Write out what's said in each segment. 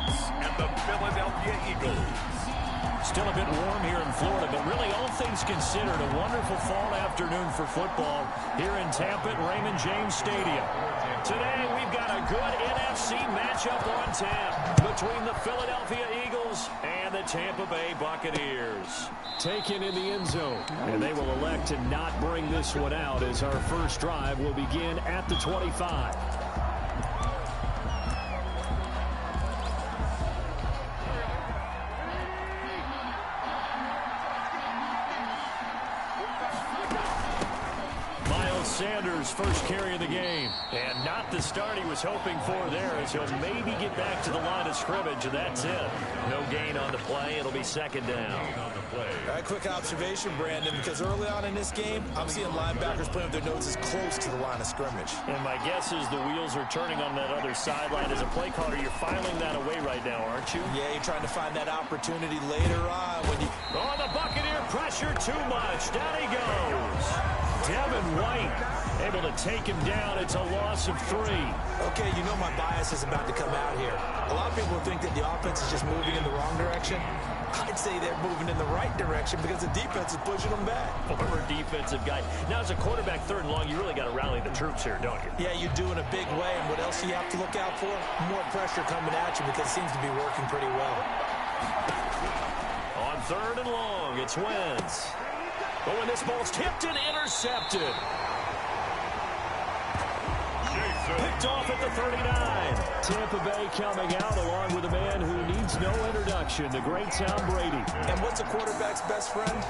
Giants and the Philadelphia Eagles. Still a bit warm here in Florida, but really all things considered, a wonderful fall afternoon for football here in Tampa at Raymond James Stadium. Today we've got a good NFC matchup on tap between the Philadelphia Eagles and the Tampa Bay Buccaneers. Taken in the end zone, and they will elect to not bring this one out as our first drive will begin at the 25. Sanders first carry of the game, and not the start he was hoping for there, as he'll maybe get back to the line of scrimmage, and that's it. No gain on the play. It'll be second down. All right, quick observation, Brandon, because early on in this game, I'm seeing linebackers playing with their noses close to the line of scrimmage. And my guess is the wheels are turning on that other sideline. As a play caller, you're filing that away right now, aren't you? Yeah, you're trying to find that opportunity later on when you... Oh, the Buccaneer pressure too much. Down he goes. Devin White able to take him down. It's a loss of 3. Okay, you know my bias is about to come out here. A lot of people think that the offense is just moving in the wrong direction. I'd say they're moving in the right direction because the defense is pushing them back. Former defensive guy. Now, as a quarterback, third and long, you really got to rally the troops here, don't you? Yeah, you do in a big way. And what else do you have to look out for? More pressure coming at you because it seems to be working pretty well. On third and long, it's Wentz. But when this ball's tipped and intercepted. Picked off at the 39. Tampa Bay coming out along with a man who needs no introduction, the great Tom Brady. And what's a quarterback's best friend?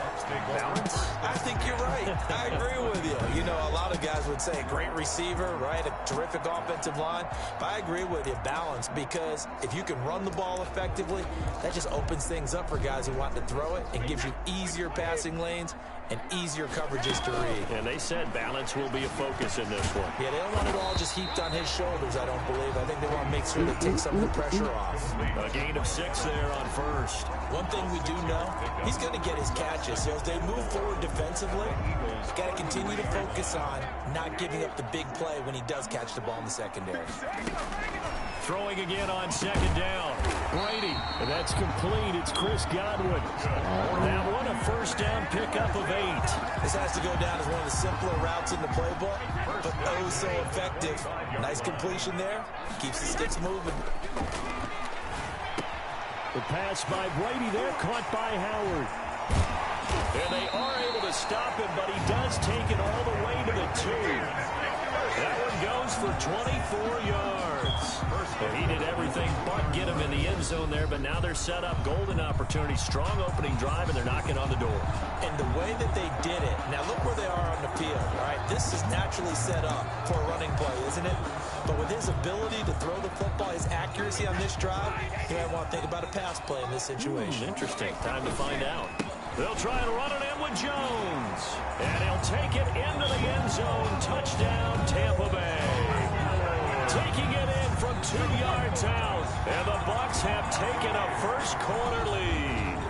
Balance. I think you're right. I agree with you. You know, a lot of guys would say great receiver, right? A terrific offensive line. But I agree with you, balance, because if you can run the ball effectively, that just opens things up for guys who want to throw it and gives you easier passing lanes and easier coverages to read. And they said balance will be a focus in this one. Yeah, they don't want it all just heaped on his shoulders, I don't believe. I think they want to make sure they take some of the pressure off. A gain of 6 there on first. One thing we do know, he's going to get his catches. So as they move forward defensively, got to continue to focus on not giving up the big play when he does catch the ball in the secondary. Throwing again on second down. Brady, and that's complete. It's Chris Godwin. Now what a first down pickup of 8. This has to go down as one of the simpler routes in the playbook, but oh so effective. Nice completion there. Keeps the sticks moving. The pass by Brady there, caught by Howard. And they are able to stop him, but he does take it all the way to the 2. That one goes for 24 yards. Well, he did everything but get him in the end zone there, but now they're set up. Golden opportunity, strong opening drive, and they're knocking on the door. And the way that they did it, now look where they are on the field, all right? This is naturally set up for a running play, isn't it? But with his ability to throw the football, his accuracy on this drive, you might want to think about a pass play in this situation. Interesting. Time to find out. They'll try and run it in with Jones. And he'll take it into the end zone. Touchdown, Tampa Bay. Taking it in from 2 yards out. And the Bucs have taken a first quarter lead.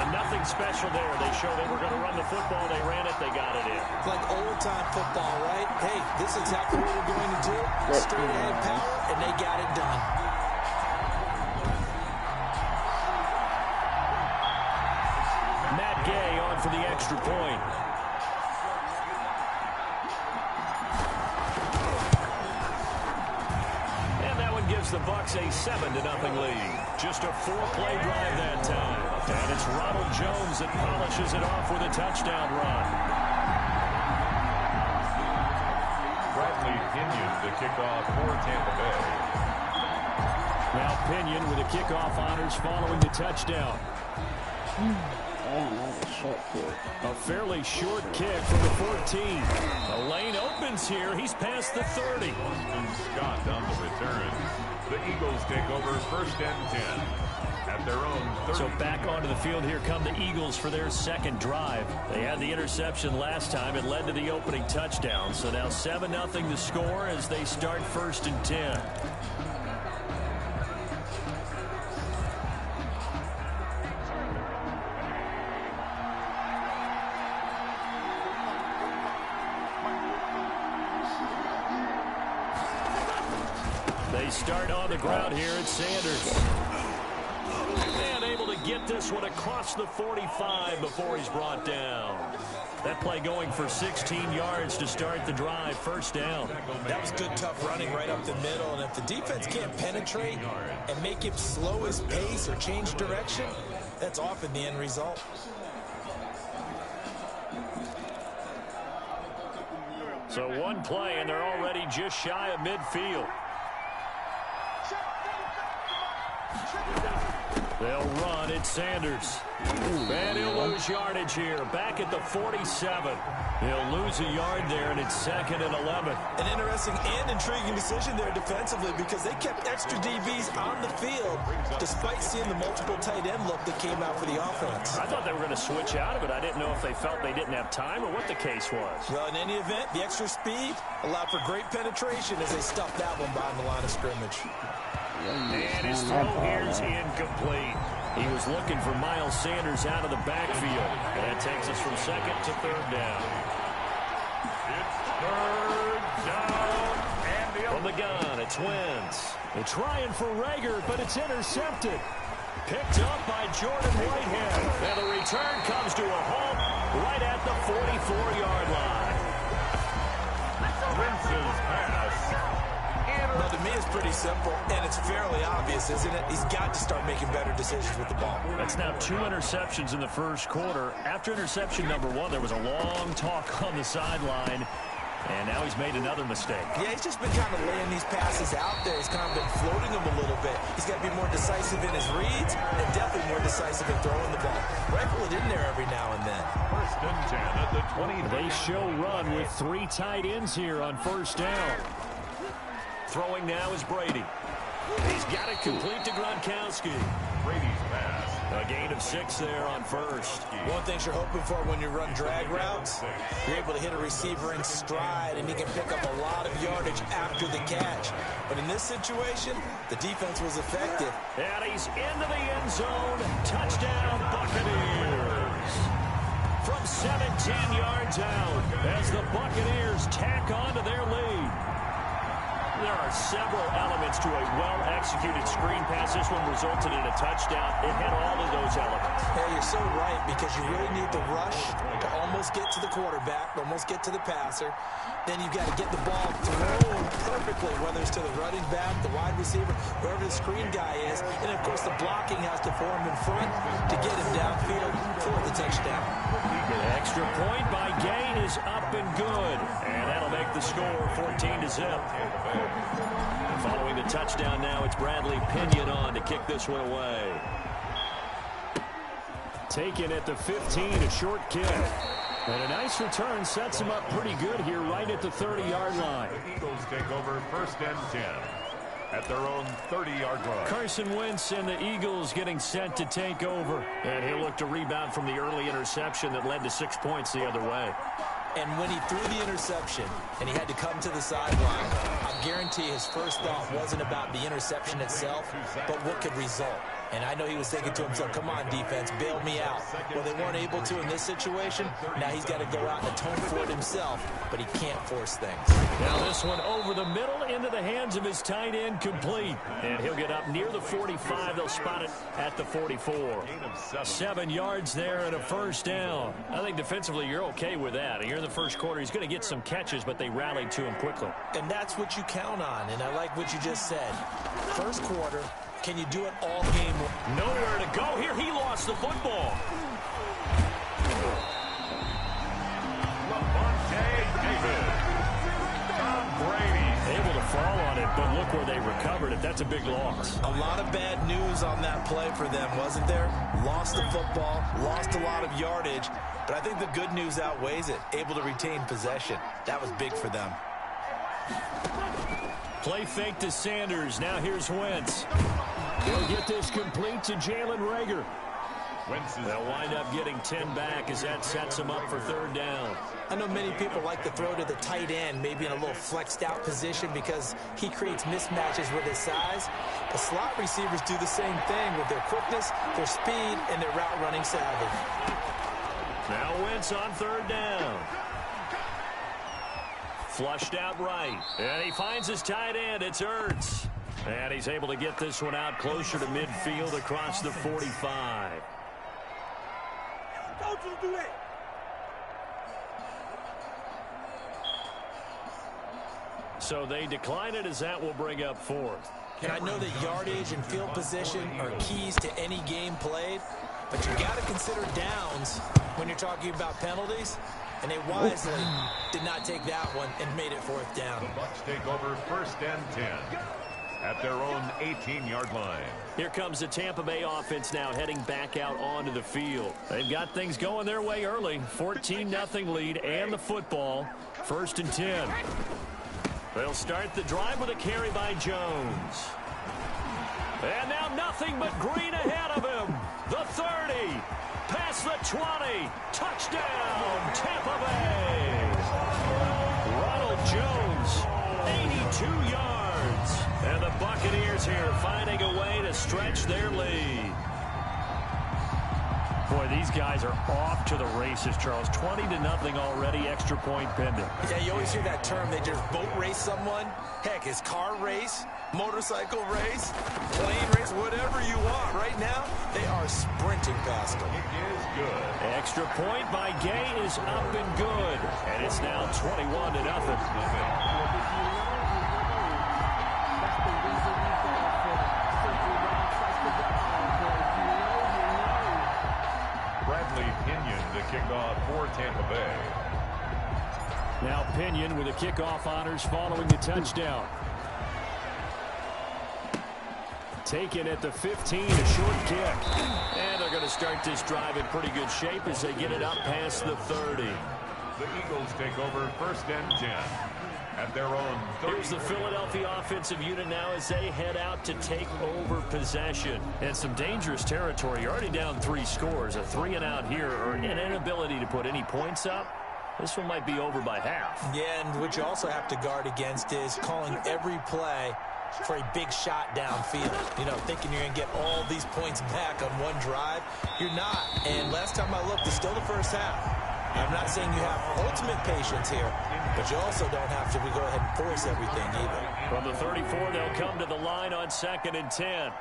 And nothing special there. They showed they were going to run the football. They ran it. They got it in. Like old-time football, right? Hey, this is exactly what we're going to do. Straight ahead power, and they got it done. Gay on for the extra point. And that one gives the Bucs a 7-0 lead. Just a 4-play drive that time. And it's Ronald Jones that polishes it off with a touchdown run. Bradley Pinion to kick off for Tampa Bay. Now Pinion with the kickoff honors following the touchdown. A fairly short kick from the 14. The lane opens here. He's past the 30. Scott on the return. The Eagles take over first and 10 at their own 30. So back onto the field here come the Eagles for their second drive. They had the interception last time. It led to the opening touchdown. So now 7-0 the score as they start first and 10. They they start on the ground here. It's Sanders. And able to get this one across the 45 before he's brought down. That play going for 16 yards to start the drive. First down. That was good, tough running right up the middle. And if the defense can't penetrate and make him slow his pace or change direction, that's often the end result. So one play, and they're already just shy of midfield. They'll run. It's Sanders. And he'll lose yardage here. Back at the 47. He'll lose a yard there, and it's 2nd and 11. An interesting and intriguing decision there defensively because they kept extra DBs on the field despite seeing the multiple tight end look that came out for the offense. I thought they were going to switch out of it. I didn't know if they felt they didn't have time or what the case was. Well, in any event, the extra speed allowed for great penetration as they stuffed that one behind the line of scrimmage. And his throw here is incomplete. He was looking for Miles Sanders out of the backfield. And that takes us from 2nd to 3rd down. It's 3rd down. And from the gun, it's Wentz. They're trying for Rager, but it's intercepted. Picked up by Jordan Whitehead. And the return comes to a halt right at the 44-yard line. Wentz's pass. Well, to me, it's pretty simple, and it's fairly obvious, isn't it? He's got to start making better decisions with the ball. That's now 2 interceptions in the first quarter. After interception number 1, there was a long talk on the sideline, and now he's made another mistake. Yeah, he's just been kind of laying these passes out there. He's kind of been floating them a little bit. He's got to be more decisive in his reads and definitely more decisive in throwing the ball. Rifle it in there every now and then. 1st and 10 at the 20. They show run with 3 tight ends here on 1st down. Throwing now is Brady. He's got it complete to Gronkowski. Brady's pass. A gain of 6 there on 1st. One thing you're hoping for when you run drag routes, you're able to hit a receiver in stride, and he can pick up a lot of yardage after the catch. But in this situation, the defense was effective. And he's into the end zone. Touchdown, Buccaneers. From 17 yards out as the Buccaneers tack on to their lead. There are several elements to a well-executed screen pass. This one resulted in a touchdown. It had all of those elements. Yeah, you're so right, because you really need the rush to almost get to the quarterback, almost get to the passer. Then you've got to get the ball thrown perfectly, whether it's to the running back, the wide receiver, whoever the screen guy is. And, of course, the blocking has to form in front to get him downfield for the touchdown. The extra point by Gay is up and good. And that'll make the score 14-0. And following the touchdown now, it's Bradley Pinion on to kick this one away. Taken at the 15, a short kick. And a nice return sets him up pretty good here right at the 30-yard line. The Eagles take over 1st and 10 at their own 30-yard line. Carson Wentz and the Eagles getting set to take over. And he'll look to rebound from the early interception that led to 6 points the other way. And when he threw the interception and he had to come to the sideline, I guarantee his first thought wasn't about the interception itself, but what could result. And I know he was thinking to himself, come on, defense, bail me out. Well, they weren't able to in this situation. Now he's got to go out and atone for it himself, but he can't force things. Now this one over the middle into the hands of his tight end, complete. And he'll get up near the 45. They'll spot it at the 44. 7 yards there and a 1st down. I think defensively you're okay with that. Here in the first quarter, he's going to get some catches, but they rallied to him quickly. And that's what you count on, and I like what you just said. First quarter, can you do it all game? Nowhere to go here. He lost the football. Able to fall on it, but look where they recovered it. That's a big loss. A lot of bad news on that play for them, wasn't there? Lost the football, lost a lot of yardage, but I think the good news outweighs it. Able to retain possession. That was big for them. Play fake to Sanders. Now here's Wentz. He'll get this complete to Jalen Rager. They'll wind up getting 10 back as that sets him up for 3rd down. I know many people like to throw to the tight end, maybe in a little flexed out position because he creates mismatches with his size. The slot receivers do the same thing with their quickness, their speed, and their route running savvy. Now Wentz on 3rd down. Flushed out right. And he finds his tight end. It's Ertz. And he's able to get this one out closer to midfield across the 45. Don't you do that. So they decline it as that will bring up fourth. And I know that yardage and field position are keys to any game played, but you got to consider downs when you're talking about penalties. And they wisely did not take that one and made it fourth down. The Bucs take over 1st and 10 at their own 18-yard line. Here comes the Tampa Bay offense now heading back out onto the field. They've got things going their way early. 14-0 lead and the football. 1st and 10. They'll start the drive with a carry by Jones. And now nothing but green ahead of him. The 30. Past the 20. Touchdown, Tampa Bay. Ronald Jones, 82 yards. And the Buccaneers here finding a way to stretch their lead. Boy, these guys are off to the races, Charles. 20-0 already, extra point pending. Yeah, you always hear that term. They just boat race someone. Heck, it's car race, motorcycle race, plane race, whatever you want. Right now, they are sprinting past them. It is good. Extra point by Gay is up and good. And it's now 21-0. Kickoff for Tampa Bay. Now Pinion with the kickoff honors following the touchdown. Taken at the 15, a short kick. And they're going to start this drive in pretty good shape as they get it up past the 30. The Eagles take over 1st and 10 at their own 30. Here's the Philadelphia offensive unit now as they head out to take over possession. And some dangerous territory. You're already down 3 scores. A 3-and-out here or an inability to put any points up. This one might be over by half. Yeah, and what you also have to guard against is calling every play for a big shot downfield. You know, thinking you're going to get all these points back on one drive. You're not. And last time I looked, it's still the first half. I'm not saying you have ultimate patience here, but you also don't have to go ahead and force everything either. From the 34, they'll come to the line on 2nd and 10.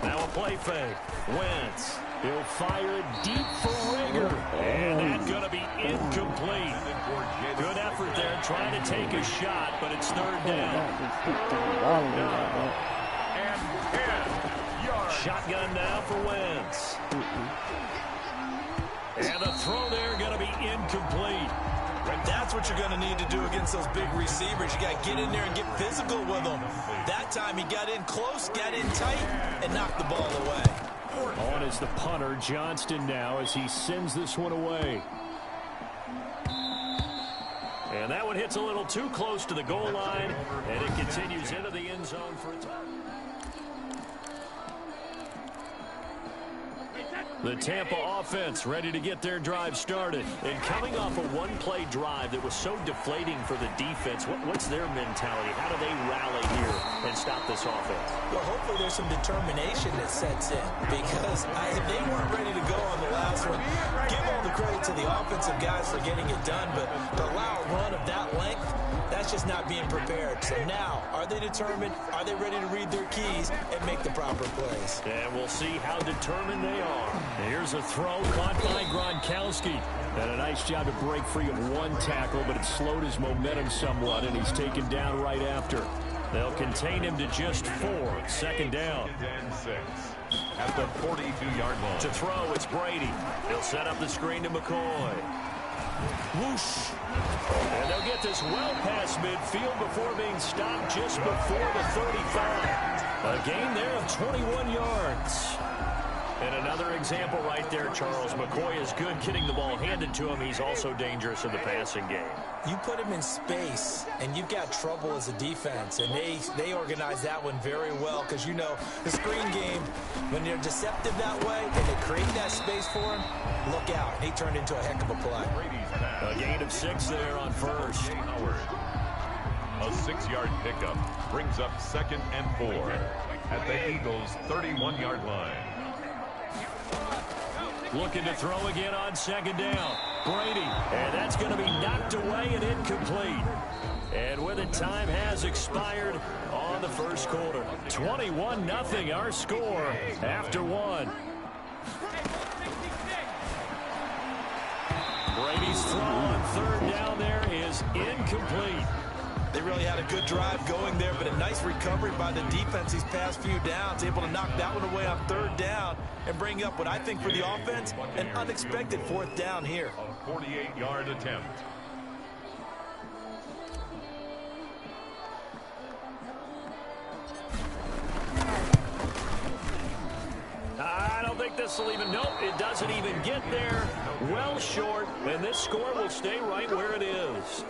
Now a play fake. Wentz. He'll fire it deep for Rager. And that's going to be incomplete. Good effort there trying to take a shot, but it's 3rd down. And 10 yards. Shotgun now for Wentz. And the throw there going to be incomplete. That's what you're going to need to do against those big receivers. You got to get in there and get physical with them. That time he got in close, got in tight, and knocked the ball away. On is the punter, Johnston now, as he sends this one away. And that one hits a little too close to the goal line, and it continues into the end zone for a touchdown. The Tampa offense ready to get their drive started. And coming off a one-play drive that was so deflating for the defense, what's their mentality? How do they rally here and stop this offense? Well, hopefully there's some determination that sets in, because if they weren't ready to go on the last one, give all the credit to the offensive guys for getting it done, but to allow a run of that length, that's just not being prepared. So now, are they determined? Are they ready to read their keys and make the proper plays? And we'll see how determined they are. Here's a throw caught by Gronkowski. And a nice job to break free of one tackle, but it slowed his momentum somewhat, and he's taken down right after. They'll contain him to just 4. 2nd down. And 6 at the 42-yard line. To throw, it's Brady. He'll set up the screen to McCoy. Whoosh. And they'll get this well past midfield before being stopped just before the 35. A gain there of 21 yards. And another example right there, Charles. McCoy is good getting the ball handed to him. He's also dangerous in the passing game. You put him in space, and you've got trouble as a defense. And they organize that one very well, because, you know, the screen game, when they're deceptive that way and they create that space for him, look out. He turned into a heck of a play. A gain of 6 there on first. A 6-yard pickup brings up 2nd and 4 at the Eagles' 31-yard line. Looking to throw again on 2nd down. Brady. And that's going to be knocked away and incomplete. And with it, time has expired on the first quarter. 21-0 our score after one. Brady's throw on third down there is incomplete. They really had a good drive going there, but a nice recovery by the defense these past few downs, able to knock that one away on third down and bring up what I think for the offense, an unexpected fourth down here. A 48-yard attempt. I don't think this will even, nope, it doesn't even get there. Well short, and this score will stay right where it is.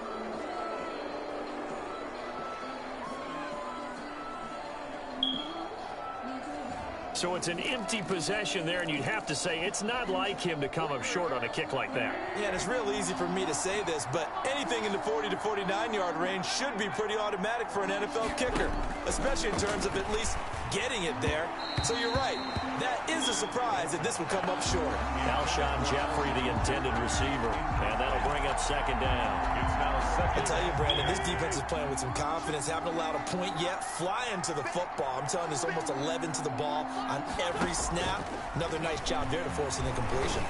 So it's an empty possession there, and you'd have to say it's not like him to come up short on a kick like that. Yeah, and it's real easy for me to say this, but anything in the 40 to 49-yard range should be pretty automatic for an NFL kicker, especially in terms of at least getting it there. So you're right. That is a surprise that this would come up short. Alshon Jeffrey, the intended receiver, and that'll bring up second down. It's now second. I tell you, Brandon, this defense is playing with some confidence. Haven't allowed a point yet. Flying to the football. I'm telling you, it's almost 11 to the ball on every snap. Another nice job there to force an incompletion.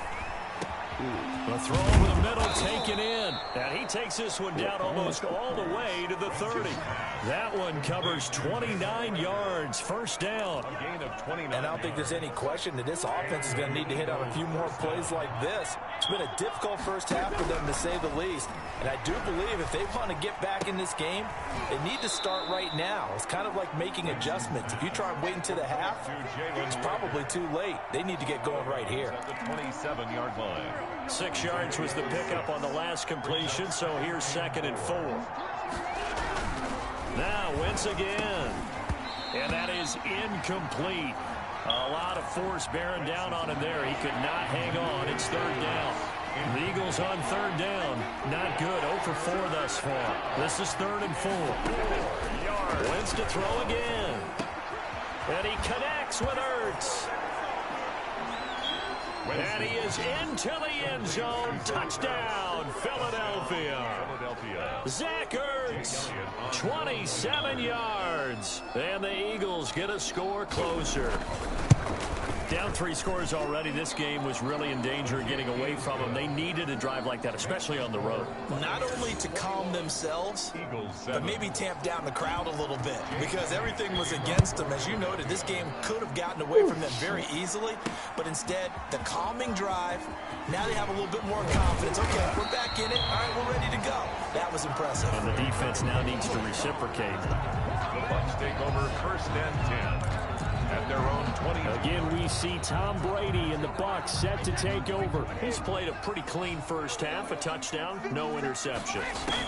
The throw over the middle, taken in. And he takes this one down almost all the way to the 30. That one covers 29 yards. First down. A gain of 29. And I don't think there's any question that this offense is going to need to hit on a few more plays like this. It's been a difficult first half for them, to say the least. And I do believe if they want to get back in this game, they need to start right now. It's kind of like making adjustments. If you try and wait until the half, it's probably too late. They need to get going right here. At the 27-yard line. 6 yards was the pickup on the last completion, so here's 2nd and 4. Now Wentz again. And that is incomplete. A lot of force bearing down on him there. He could not hang on. It's third down. The Eagles on third down. Not good. 0 for 4 thus far. This is 3rd and 4. Wentz to throw again. And he connects with Ertz. And he is into the end zone. Touchdown, Philadelphia. Zach Ertz, 27 yards. And the Eagles get a score closer. Down 3 scores already. This game was really in danger of getting away from them. They needed a drive like that, especially on the road. Not only to calm themselves, but maybe tamp down the crowd a little bit, because everything was against them. As you noted, this game could have gotten away from them very easily, but instead, the calming drive, now they have a little bit more confidence. Okay, we're back in it. All right, we're ready to go. That was impressive. And the defense now needs to reciprocate. The Bucs take over 1st and 10. At their own 20. Again, we see Tom Brady and the Bucs set to take over. He's played a pretty clean first half, a touchdown, no interceptions.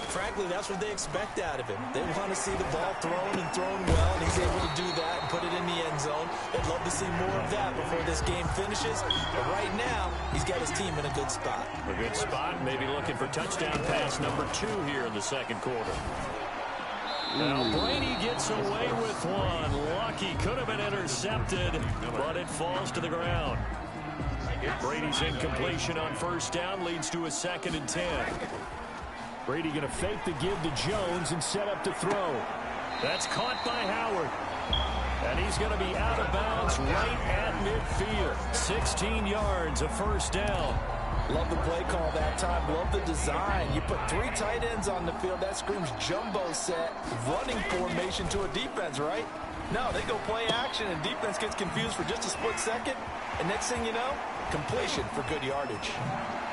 Frankly, that's what they expect out of him. They want to see the ball thrown and thrown well, and he's able to do that and put it in the end zone. They'd love to see more of that before this game finishes. But right now, he's got his team in a good spot. A good spot, maybe looking for touchdown pass number 2 here in the second quarter. Now Brady gets away with one. Lucky, could have been intercepted, but it falls to the ground. Brady's incompletion on first down leads to a 2nd and 10. Brady going to fake the give to Jones and set up to throw. That's caught by Howard. And he's going to be out of bounds right at midfield. 16 yards, a first down. Love the play call that time. Love the design. You put 3 tight ends on the field. That screams jumbo set, running formation to a defense, right? No, they go play action, and defense gets confused for just a split second. And next thing you know, completion for good yardage.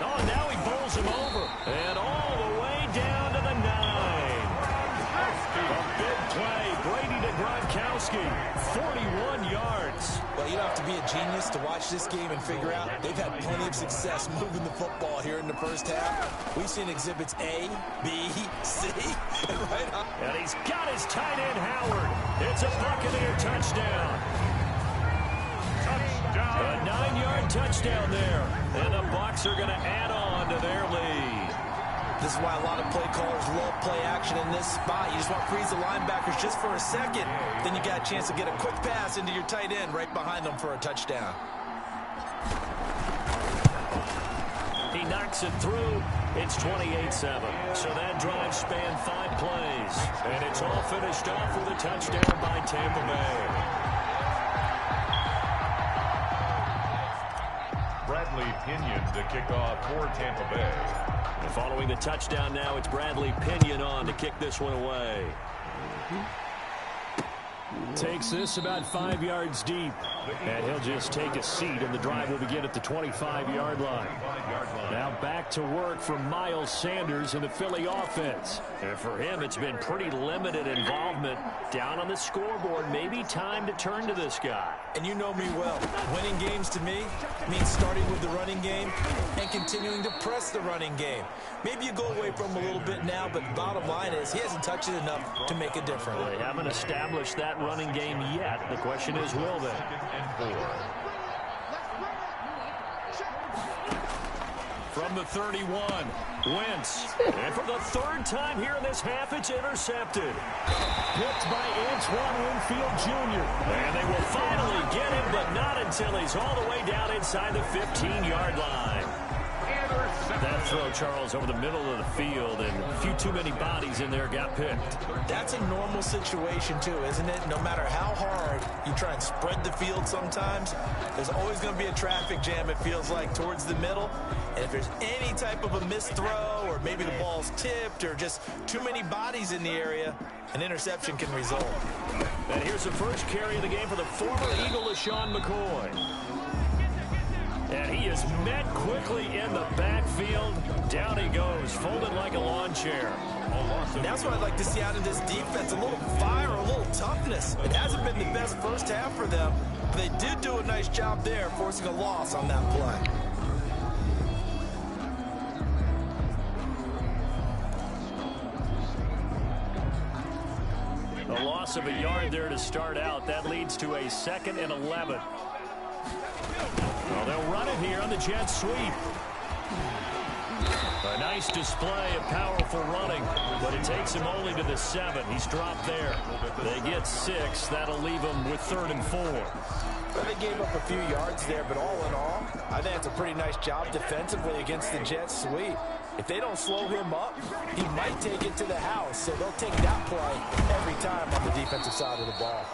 Oh, now he bowls him over. And all the way down to the 9. A big play. Brady to Gronkowski. 41 yards. Well, you don't have to be a genius to watch this game and figure out they've had plenty of success moving the football here in the first half. We've seen exhibits A, B, C, and right on. And he's got his tight end, Howard. It's a Buccaneer touchdown. A 9-yard touchdown there. And the Bucs are going to add on to their lead. This is why a lot of play callers love play action in this spot. You just want to freeze the linebackers just for a second. Then you got a chance to get a quick pass into your tight end right behind them for a touchdown. He knocks it through. It's 28-7. So that drive spanned 5 plays. And it's all finished off with a touchdown by Tampa Bay. Bradley Pinion to kick off for Tampa Bay. And following the touchdown now, it's Bradley Pinion on to kick this one away. Takes this about 5 yards deep. And he'll just take a seat, and the drive will begin at the 25-yard line. Now back to work for Miles Sanders in the Philly offense. And for him, it's been pretty limited involvement. Down on the scoreboard, maybe time to turn to this guy. And you know me well. Winning games to me means starting with the running game and continuing to press the running game. Maybe you go away from him a little bit now, but the bottom line is he hasn't touched it enough to make a difference. They haven't established that running game yet. The question is, will they? From the 31, Wentz. And for the 3rd time here in this half, it's intercepted. Picked by Antoine Winfield Jr. And they will finally get him, but not until he's all the way down inside the 15-yard line. That throw, Charles, over the middle of the field, and a few too many bodies in there got picked. That's a normal situation, too, isn't it? No matter how hard you try and spread the field sometimes, there's always going to be a traffic jam, it feels like, towards the middle. And if there's any type of a missed throw, or maybe the ball's tipped, or just too many bodies in the area, an interception can result. And here's the first carry of the game for the former Eagle, LaShawn McCoy. And he is met quickly in the backfield. Down he goes, folded like a lawn chair. And that's what I'd like to see out of this defense, a little fire, a little toughness. It hasn't been the best first half for them, but they did do a nice job there, forcing a loss on that play. A loss of a yard there to start out. That leads to a 2nd and 11. Well, they'll run it here on the jet sweep. A nice display of powerful running, but it takes him only to the 7. He's dropped there. They get 6. That'll leave him with 3rd and 4. Well, they gave up a few yards there, but all in all, I think it's a pretty nice job defensively against the jet sweep. If they don't slow him up, he might take it to the house, so they'll take that play every time on the defensive side of the ball.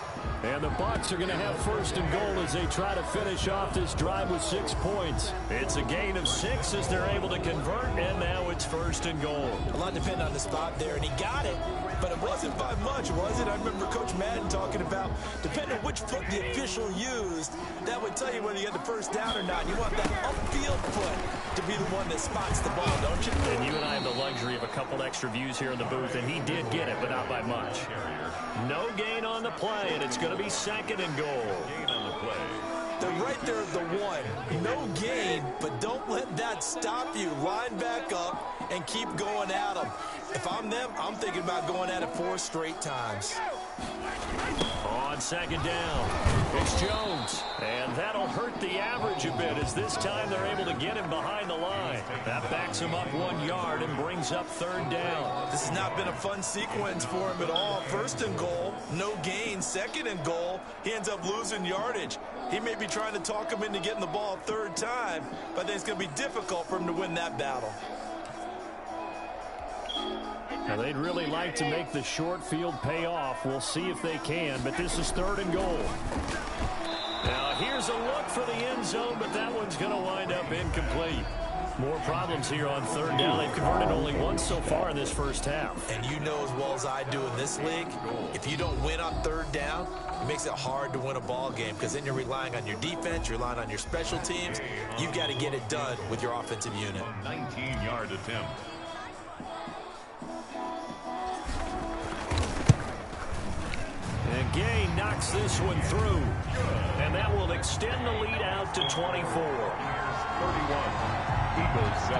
And the Bucs are going to have 1st and goal as they try to finish off this drive with 6 points. It's a gain of 6 as they're able to convert, and now it's 1st and goal. A lot depending on the spot there, and he got it, but it wasn't by much, was it? I remember Coach Madden talking about, depending on which foot the official used, that would tell you whether you had the first down or not. You want that upfield foot to be the one that spots the ball, don't you? And you and I have the luxury of a couple extra views here in the booth, and he did get it, but not by much. No gain on the play, and it's going to be 2nd and goal. Gain on the play. They're right there at the 1. No gain, but don't let that stop you. Line back up and keep going at them. If I'm them, I'm thinking about going at it 4 straight times. On 2nd down, it's Jones. And that'll hurt the average a bit as this time they're able to get him behind the line. That backs him up 1 yard and brings up 3rd down. This has not been a fun sequence for him at all. 1st and goal, no gain. 2nd and goal, he ends up losing yardage. He may be trying to talk him into getting the ball 3rd time, but I think it's going to be difficult for him to win that battle. Now, they'd really like to make the short field pay off. We'll see if they can, but this is 3rd and goal. Now, here's a look for the end zone, but that one's going to wind up incomplete. More problems here on 3rd down. They've converted only once so far in this first half. And you know as well as I do in this league, if you don't win on 3rd down, it makes it hard to win a ball game because then you're relying on your defense, you're relying on your special teams. You've got to get it done with your offensive unit. 19-yard attempt. And Gay knocks this one through. And that will extend the lead out to 24. 31. Eagles 7.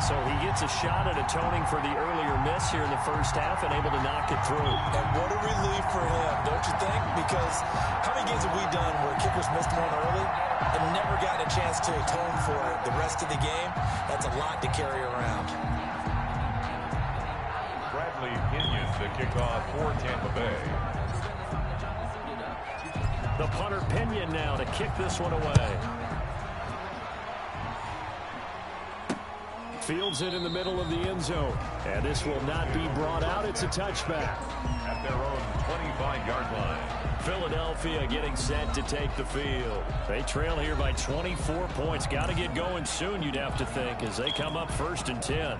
So he gets a shot at atoning for the earlier miss here in the first half and able to knock it through. And what a relief for him, don't you think? Because how many games have we done where kickers missed one early and never gotten a chance to atone for it the rest of the game? That's a lot to carry around. Bradley Pinion to kick off for Tampa Bay. The punter Pinion now to kick this one away. Fields it in the middle of the end zone. And this will not be brought out. It's a touchback. At their own 25-yard line. Philadelphia getting set to take the field. They trail here by 24 points. Got to get going soon, you'd have to think, as they come up 1st and 10.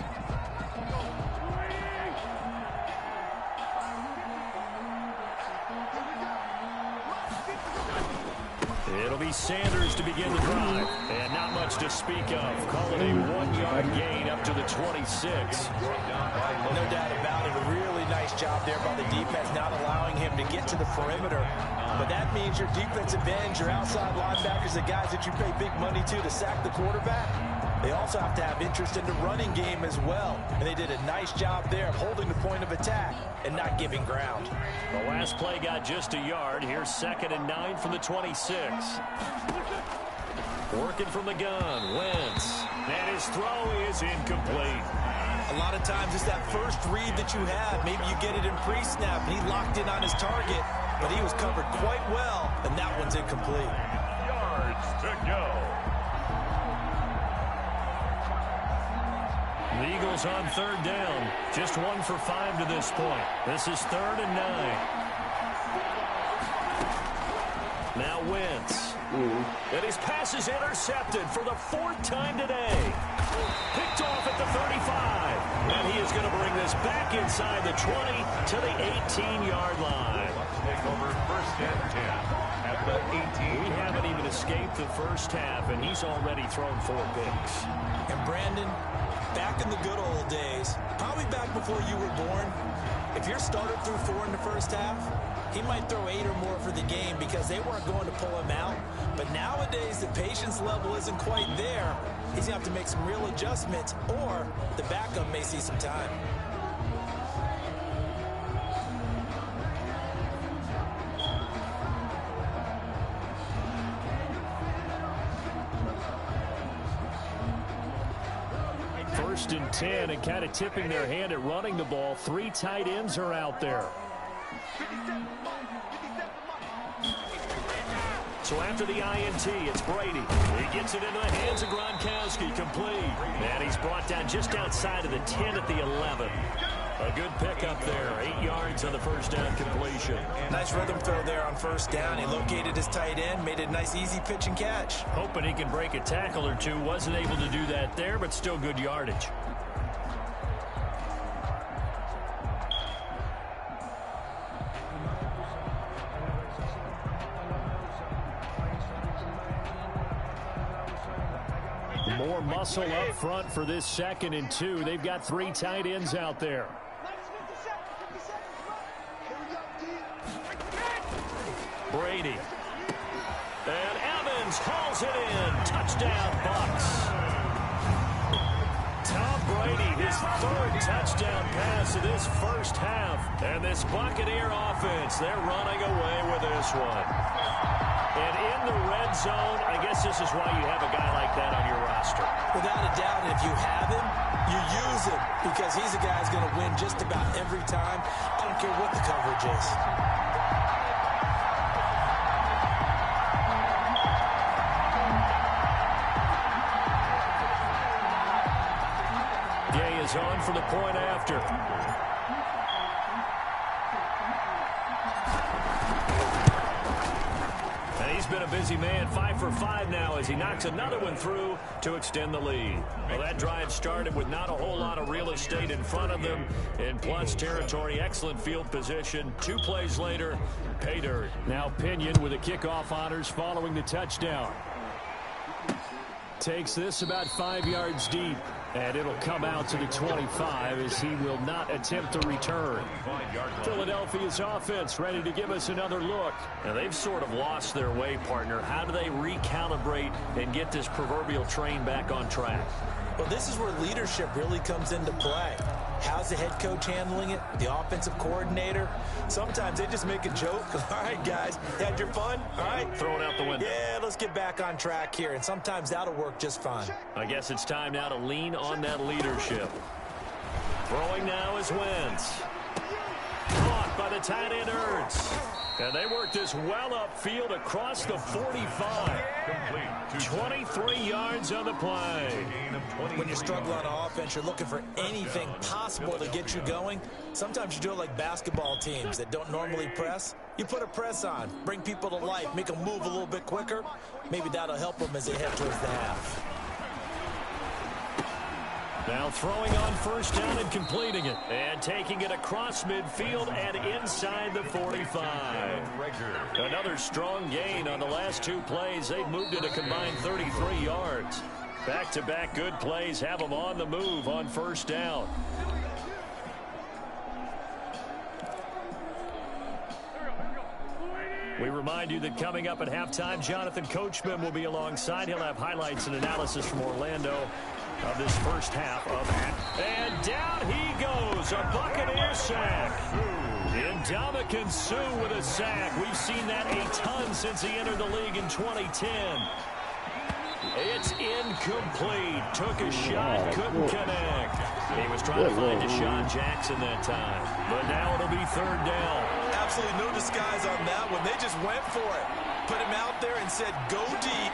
It'll be Sanders to begin the drive. And not much to speak of. Call it a 1-yard gain up to the 26. No doubt about it. A really nice job there by the defense, not allowing him to get to the perimeter. But that means your defensive ends, your outside linebackers, the guys that you pay big money to sack the quarterback, they also have to have interest in the running game as well. And they did a nice job there of holding the point of attack and not giving ground. The last play got just a yard. Here's 2nd and 9 from the 26. Working from the gun, Wentz. And his throw is incomplete. A lot of times it's that first read that you have. Maybe you get it in pre-snap, and he locked in on his target, but he was covered quite well, and that one's incomplete. Yards to go. The Eagles on 3rd down. Just 1 for 5 to this point. This is 3rd and 9. Now Wentz. And his pass is intercepted for the 4th time today. Picked off at the 35. And he is going to bring this back inside the 20 to the 18-yard line. Take over 1st and 10 at the 18. We haven't even escaped the first half, and he's already thrown 4 picks. And Brandon, back in the good old days, probably back before you were born, if your starter threw 4 in the first half, he might throw 8 or more for the game because they weren't going to pull him out. But nowadays, the patience level isn't quite there. He's going to have to make some real adjustments, or the backup may see some time. First and 10, and kind of tipping their hand at running the ball. 3 tight ends are out there. So after the INT, it's Brady. He gets it into the hands of Gronkowski, complete. And he's brought down just outside of the 10 at the 11. A good pickup there. 8 yards on the first down completion. Nice rhythm throw there on first down. He located his tight end, made it a nice easy pitch and catch. Hoping he can break a tackle or two. Wasn't able to do that there, but still good yardage. More muscle up front for this 2nd and 2. They've got 3 tight ends out there. Brady. And Evans hauls it in. Touchdown, Bucs. Tom Brady, his 3rd touchdown pass of this first half. And this Buccaneer offense, they're running away with this one. And in the red zone, I guess this is why you have a guy like that on your roster. Without a doubt, if you have him, you use him because he's a guy who's going to win just about every time. I don't care what the coverage is. Gay is on for the point after. He's been a busy man, 5 for 5 now as he knocks another one through to extend the lead. Well, that drive started with not a whole lot of real estate in front of them in plus territory. Excellent field position. 2 plays later, pay dirt. Now Pinion with the kickoff honors following the touchdown. Takes this about 5 yards deep. And it'll come out to the 25 as he will not attempt to return. Philadelphia's offense ready to give us another look. Now they've sort of lost their way, partner. How do they recalibrate and get this proverbial train back on track? Well, this is where leadership really comes into play. How's the head coach handling it? The offensive coordinator? Sometimes they just make a joke. All right, guys, had your fun? All right. Throw it out the window. Yeah, let's get back on track here. And sometimes that'll work just fine. I guess it's time now to lean on that leadership. Throwing now is Wentz. Caught by the tight end Ertz. And they work this well upfield across the 45. 23 yards on the play. When you struggle on offense, you're looking for anything possible to get you going. Sometimes you do it like basketball teams that don't normally press. You put a press on, bring people to life, make them move a little bit quicker. Maybe that'll help them as they head towards the half. Now throwing on first down and completing it. And taking it across midfield and inside the 45. Another strong gain on the last 2 plays. They've moved it a combined 33 yards. Back-to-back good plays have them on the move on first down. We remind you that coming up at halftime, Jonathan Coachman will be alongside. He'll have highlights and analysis from Orlando of this first half of and down he goes, a Buccaneer sack. Ndamukong Suh with a sack. We've seen that a ton since he entered the league in 2010. It's incomplete. Took a shot, couldn't connect. He was trying to find Deshaun Jackson that time, but now it'll be third down. Absolutely no disguise on that one. They just went for it. Put him out there and said, go deep.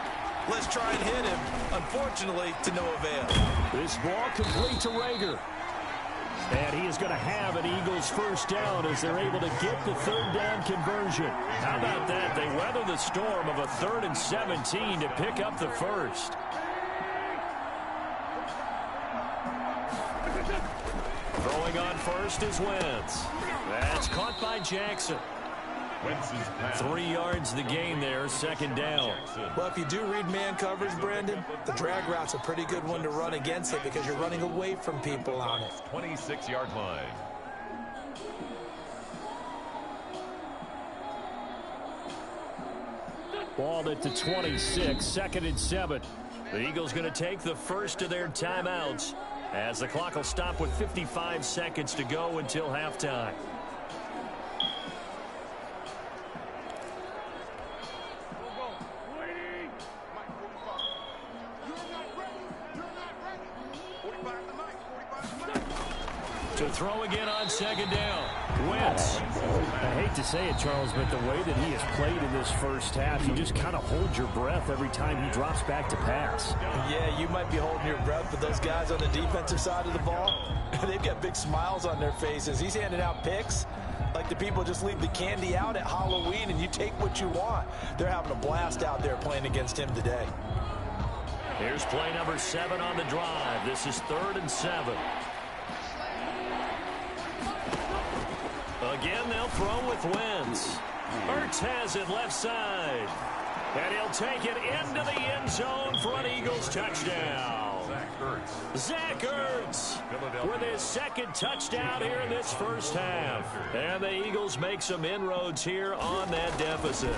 Let's try and hit him. Unfortunately, to no avail. This ball complete to Rager. And he is going to have an Eagles first down as they're able to get the third down conversion. How about that? They weather the storm of a 3rd and 17 to pick up the first. Throwing on first is Wentz. That's caught by Jackson. 3 yards the gain there, second down. Well, if you do read man coverage, Brandon, the drag route's a pretty good one to run against it because you're running away from people on it. 26-yard line. Ball at the 26, 2nd and 7. The Eagles going to take the first of their timeouts as the clock will stop with 55 seconds to go until halftime. To throw again on second down. Wentz. I hate to say it, Charles, but the way that he has played in this first half, you just kind of hold your breath every time he drops back to pass. Yeah, you might be holding your breath, but those guys on the defensive side of the ball, they've got big smiles on their faces. He's handing out picks like the people just leave the candy out at Halloween and you take what you want. They're having a blast out there playing against him today. Here's play number 7 on the drive. This is 3rd and 7. Again, they'll throw with Wentz. Ertz has it left side. And he'll take it into the end zone for an Eagles touchdown. Zach Ertz with his 2nd touchdown here in this first half. And the Eagles make some inroads here on that deficit.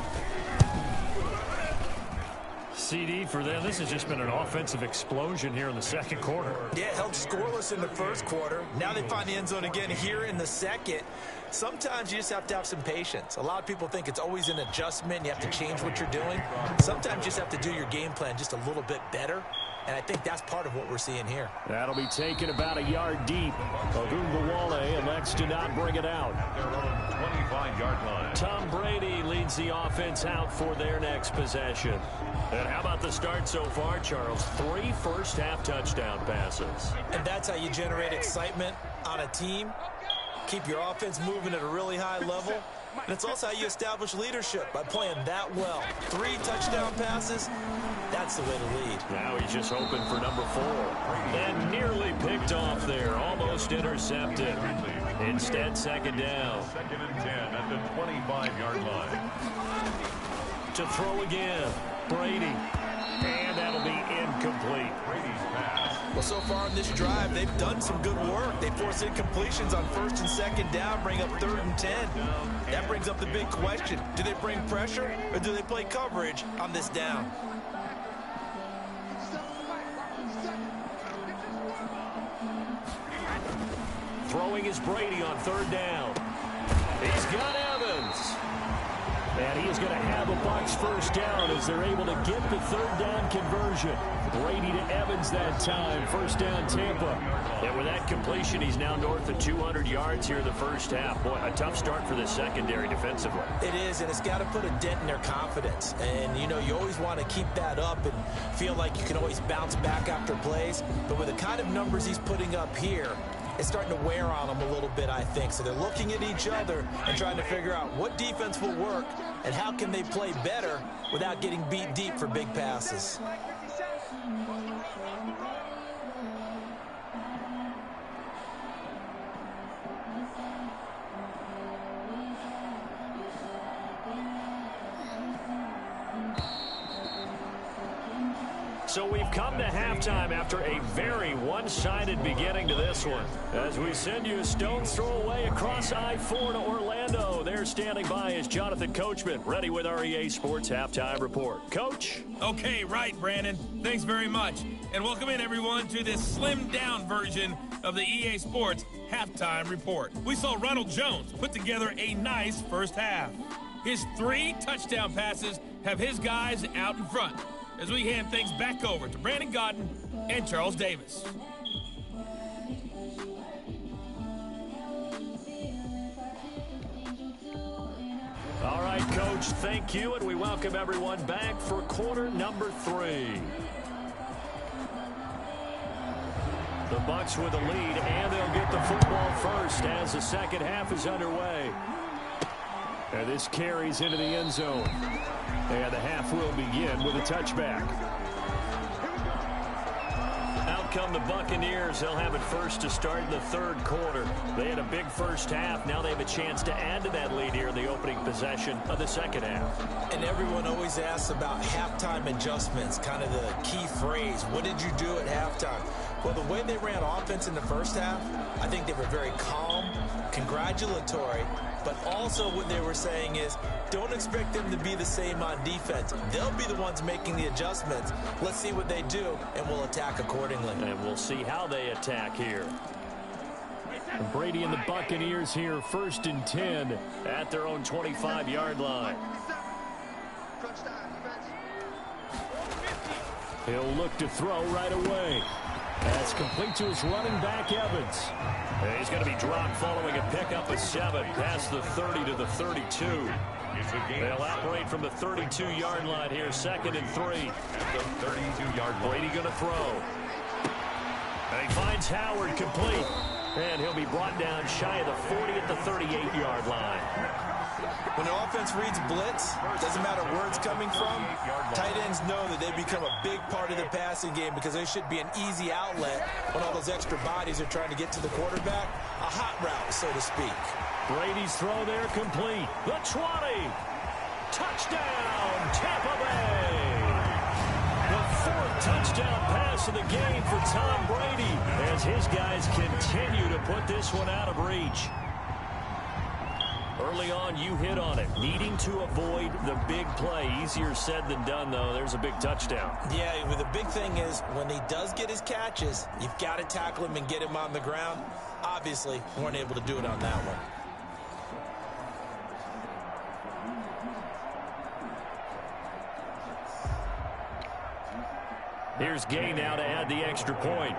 CD for them. This has just been an offensive explosion here in the second quarter. Yeah, held scoreless in the first quarter. Now they find the end zone again here in the second. Sometimes you just have to have some patience. A lot of people think it's always an adjustment. You have to change what you're doing. Sometimes you just have to do your game plan just a little bit better. And I think that's part of what we're seeing here. That'll be taken about a yard deep. Ogunbowale elects to not bring it out. Their own 25-yard line. Tom Brady leads the offense out for their next possession. And how about the start so far, Charles? 3 first-half touchdown passes. And that's how you generate excitement on a team. Keep your offense moving at a really high level. And it's also how you establish leadership by playing that well. 3 touchdown passes, that's the way to lead. Now he's just hoping for number 4. And nearly picked off there. Almost intercepted. Instead, second down. 2nd and 10 at the 25-yard line. To throw again. Brady. And that'll be incomplete. Brady's pass. Well, so far in this drive, they've done some good work. They force incompletions on 1st and 2nd down, bring up 3rd and 10. That brings up the big question. Do they bring pressure or do they play coverage on this down? Throwing is Brady on 3rd down. He's got Evans. And he is going to have a Bucs first down as they're able to get the third down conversion. Brady to Evans that time. First down, Tampa. And with that completion, he's now north of 200 yards here in the first half. Boy, a tough start for the secondary defensively. It is, and it's got to put a dent in their confidence. And, you know, you always want to keep that up and feel like you can always bounce back after plays. But with the kind of numbers he's putting up here, it's starting to wear on them a little bit, I think. So they're looking at each other and trying to figure out what defense will work and how can they play better without getting beat deep for big passes. So we've come to halftime after a very one-sided beginning to this one. As we send you a stone's throw away across I-4 to Orlando. There standing by is Jonathan Coachman, ready with our EA Sports Halftime Report. Coach? Okay, right, Brandon. Thanks very much. And welcome in, everyone, to this slimmed-down version of the EA Sports Halftime Report. We saw Ronald Jones put together a nice first half. His 3 touchdown passes have his guys out in front, as we hand things back over to Brandon Gaudin and Charles Davis. All right, Coach, thank you, and we welcome everyone back for quarter number 3. The Bucs with the lead, and they'll get the football first as the second half is underway. And this carries into the end zone. And the half will begin with a touchback. Out come the Buccaneers. They'll have it first to start in the third quarter. They had a big first half. Now they have a chance to add to that lead here in the opening possession of the second half. And everyone always asks about halftime adjustments, kind of the key phrase. What did you do at halftime? Well, the way they ran offense in the first half, I think they were very calm, congratulatory, but also what they were saying is don't expect them to be the same on defense. They'll be the ones making the adjustments. Let's see what they do, and we'll attack accordingly. And we'll see how they attack here. Brady and the Buccaneers here, 1st and 10 at their own 25-yard line. He'll look to throw right away. That's complete to his running back, Evans. And he's going to be dropped following a pickup of 7 past the 30 to the 32. They'll operate from the 32-yard line here, 2nd and 3. The 32-yard line. Brady going to throw. And he finds Howard complete. And he'll be brought down shy of the 40 at the 38-yard line. When the offense reads blitz, doesn't matter where it's coming from, tight ends know that they become a big part of the passing game because there should be an easy outlet when all those extra bodies are trying to get to the quarterback. A hot route, so to speak. Brady's throw there complete. The 20. Touchdown, Tampa Bay. The 4th touchdown pass of the game for Tom Brady as his guys continue to put this one out of reach. Early on, you hit on it. Needing to avoid the big play. Easier said than done, though. There's a big touchdown. Yeah, well, the big thing is when he does get his catches, you've got to tackle him and get him on the ground. Obviously, weren't able to do it on that one. Here's Gay now to add the extra point.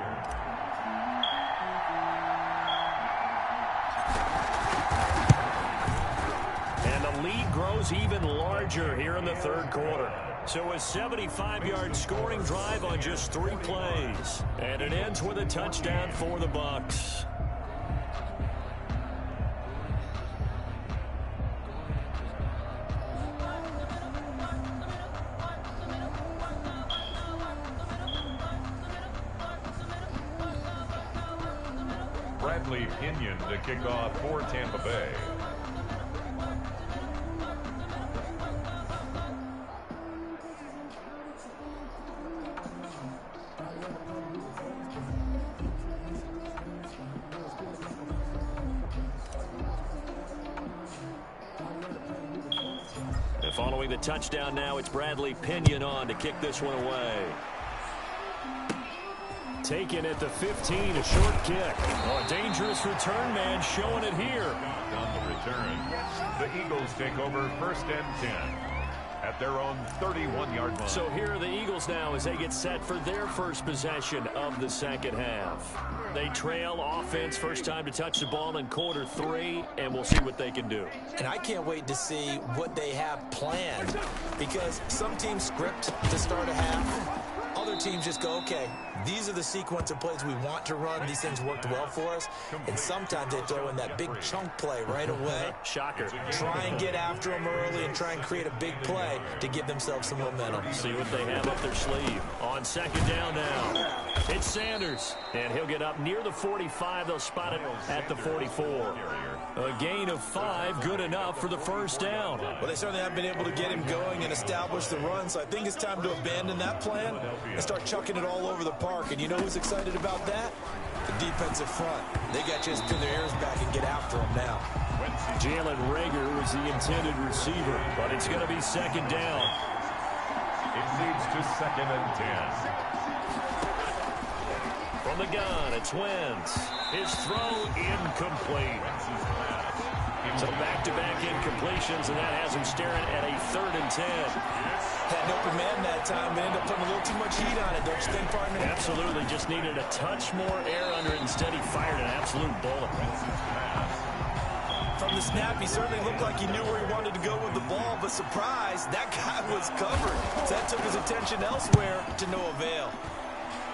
And the lead grows even larger here in the third quarter. So a 75-yard scoring drive on just 3 plays. And it ends with a touchdown for the Bucs. Bradley Pinion to kick off for Tampa Bay. And following the touchdown now, it's Bradley Pinion on to kick this one away. Taken at the 15, a short kick. Oh, a dangerous return man showing it here. On the return, the Eagles take over 1st and 10 at their own 31-yard line. So here are the Eagles now as they get set for their first possession of the second half. They trail offense, first time to touch the ball in quarter 3, and we'll see what they can do. And I can't wait to see what they have planned, because some teams script to start a half. Other teams just go, okay, these are the sequence of plays we want to run. These things worked well for us. And sometimes they throw in that big chunk play right away. Shocker. Try and get after them early and try and create a big play to give themselves some momentum. See what they have up their sleeve. On second down now, it's Sanders. And he'll get up near the 45. They'll spot it at the 44. A gain of 5, good enough for the first down. Well, they certainly haven't been able to get him going and establish the run, so I think it's time to abandon that plan and start chucking it all over the park. And you know who's excited about that? The defensive front. They got just pin their ears back and get after him now. Jalen Reagor was the intended receiver, but it's going to be second down. It leads to 2nd and 10. From the gun, it's Wentz. His throw incomplete. So back-to-back incompletions, and that has him staring at a 3rd and 10. Had an open man that time, but ended up putting a little too much heat on it, don't you think, partner? Absolutely. Just needed a touch more air under it. Instead, he fired an absolute bullet. From the snap, he certainly looked like he knew where he wanted to go with the ball, but surprise, that guy was covered. So that took his attention elsewhere to no avail.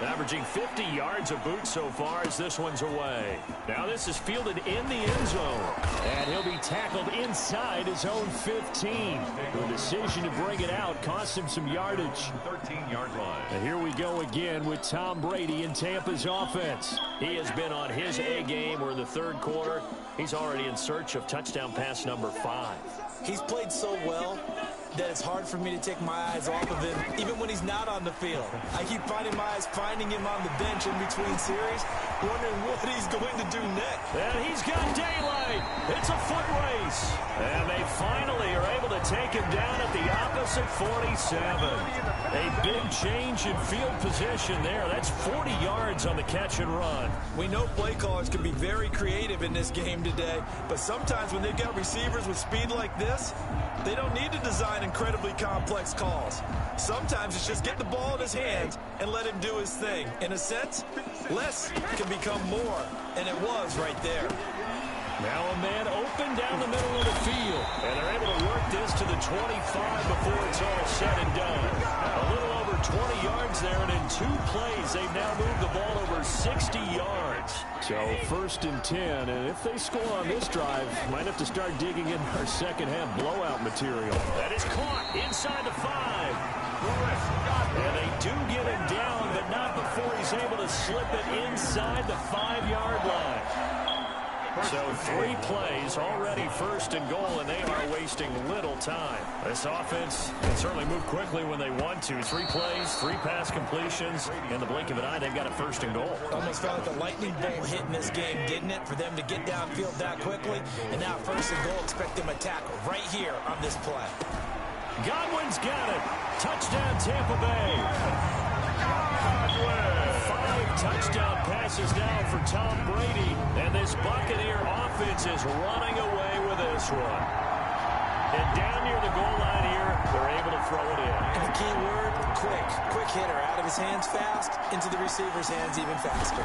Averaging 50 yards a boot so far as this one's away. Now this is fielded in the end zone. And he'll be tackled inside his own 15. The decision to bring it out cost him some yardage. 13-yard line. And here we go again with Tom Brady in Tampa's offense. He has been on his A game. We're in the 3rd quarter. He's already in search of touchdown pass number 5. He's played so well that it's hard for me to take my eyes off of him, even when he's not on the field. I keep finding my eyes finding him on the bench in between series, wondering what he's going to do next. And he's got daylight. It's a foot race. And they finally are able to take him down at the opposite 47. A big change in field position there. That's 40 yards on the catch and run. We know play callers can be very creative in this game today, but sometimes when they've got receivers with speed like this, they don't need to design incredibly complex calls. Sometimes it's just get the ball in his hands and let him do his thing. In a sense, less can become more, and it was right there. Now a man open down the middle of the field, and they're able to work this to the 25 before it's all said and done. A little over 20 yards there, and in 2 plays, they've now moved the ball over 60 yards. So 1st and 10, and if they score on this drive, might have to start digging in our second half blowout material. That is caught inside the 5. And they do get him down, but not before he's able to slip it inside the 5-yard line. So 3 plays, already 1st and goal, and they are wasting little time. This offense can certainly move quickly when they want to. 3 plays, 3 pass completions. In the blink of an eye, they've got a 1st and goal. Almost felt like a lightning bolt hit in this game, didn't it? For them to get downfield that quickly. And now 1st and goal, expect them to tackle right here on this play. Godwin's got it. Touchdown, Tampa Bay. 5 touchdown passes now for Tom Brady, and this Buccaneer offense is running away with this one. And down near the goal line here, they're able to throw it in. And the key word, quick. Quick hitter, out of his hands fast, into the receiver's hands even faster.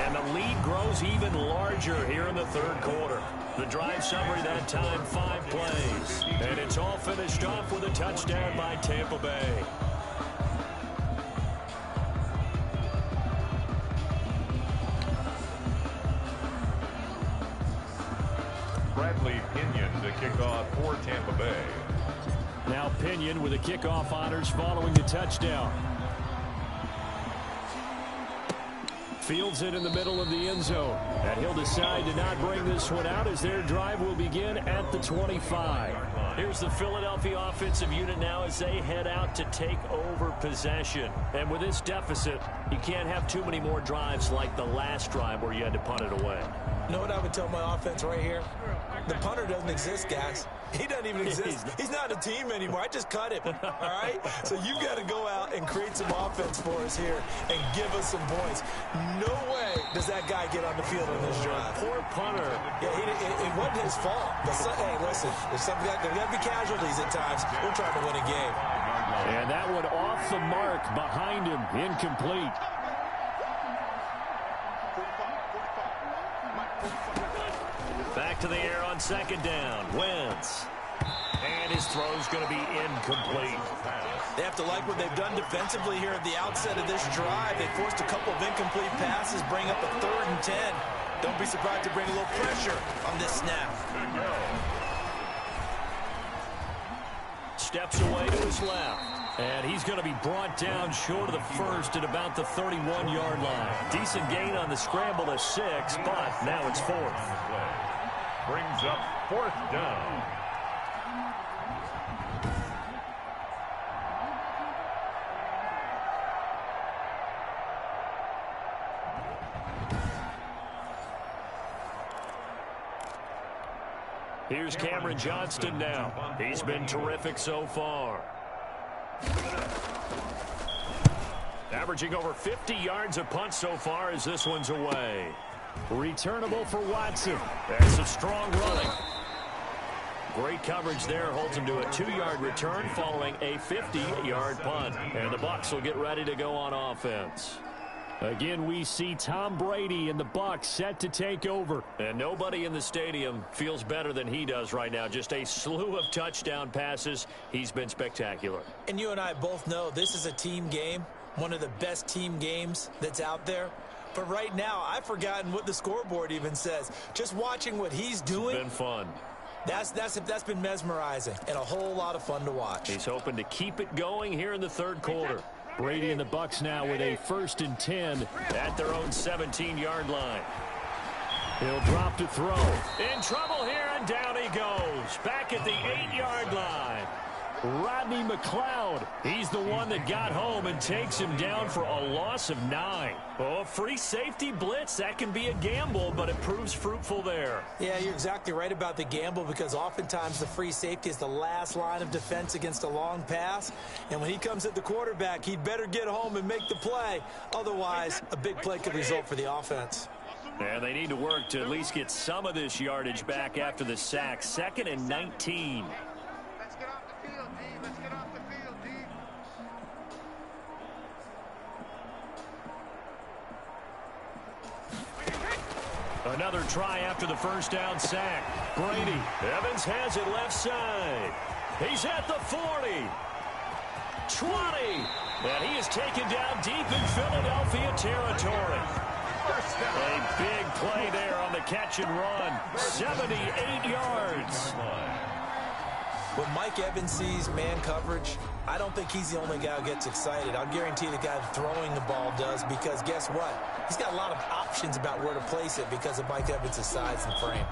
And the lead grows even larger here in the 3rd quarter. The drive summary that time, 5 plays. And it's all finished off with a touchdown by Tampa Bay. Bradley Pinion to kick off for Tampa Bay. Now Pinion with the kickoff honors following the touchdown. Fields it in the middle of the end zone. And he'll decide to not bring this one out as their drive will begin at the 25. Here's the Philadelphia offensive unit now as they head out to take over possession. And with this deficit, you can't have too many more drives like the last drive where you had to punt it away. You know what I would tell my offense right here? The punter doesn't exist, guys. He doesn't even exist. He's not a team anymore. I just cut him, all right? So you've got to go out and create some offense for us here and give us some points. No way does that guy get on the field on this drive. Poor punter. Yeah, it wasn't his fault. Hey, listen, there's got to be casualties at times. We're trying to win a game. And that one off the mark behind him, incomplete. Back to the air on second down. Wentz. And his throw's going to be incomplete. They have to like what they've done defensively here at the outset of this drive. They forced a couple of incomplete passes, bring up a 3rd and 10. Don't be surprised to bring a little pressure on this snap. Steps away to his left. And he's going to be brought down short of the first at about the 31-yard line. Decent gain on the scramble to 6, but now it's 4th. Brings up 4th down. Here's Cameron Johnston now. He's been terrific so far. Averaging over 50 yards a punt so far as this one's away. Returnable for Watson. That's some strong running. Great coverage there. Holds him to a 2-yard return following a 50-yard punt. And the Bucs will get ready to go on offense. Again, we see Tom Brady and the Bucs set to take over. And nobody in the stadium feels better than he does right now. Just a slew of touchdown passes. He's been spectacular. And you and I both know this is a team game, one of the best team games that's out there. But right now, I've forgotten what the scoreboard even says. Just watching what he's doing. It's been fun. That's been mesmerizing and a whole lot of fun to watch. He's hoping to keep it going here in the 3rd quarter. Brady and the Bucs now with a 1st and 10 at their own 17-yard line. He'll drop to throw. In trouble here, and down he goes. Back at the 8-yard line. Rodney McLeod. He's the one that got home and takes him down for a loss of 9. Oh, free safety blitz. That can be a gamble, but it proves fruitful there. Yeah, you're exactly right about the gamble because oftentimes the free safety is the last line of defense against a long pass. And when he comes at the quarterback, he'd better get home and make the play. Otherwise, a big play could result for the offense. And they need to work to at least get some of this yardage back after the sack. 2nd and 19. Another try after the 1st down sack. Brady. Evans has it left side. He's at the 40. 20. And he is taken down deep in Philadelphia territory. A big play there on the catch and run. 78 yards. When Mike Evans sees man coverage, I don't think he's the only guy who gets excited. I'll guarantee the guy throwing the ball does because guess what? He's got a lot of options about where to place it because of Mike Evans' size and frame.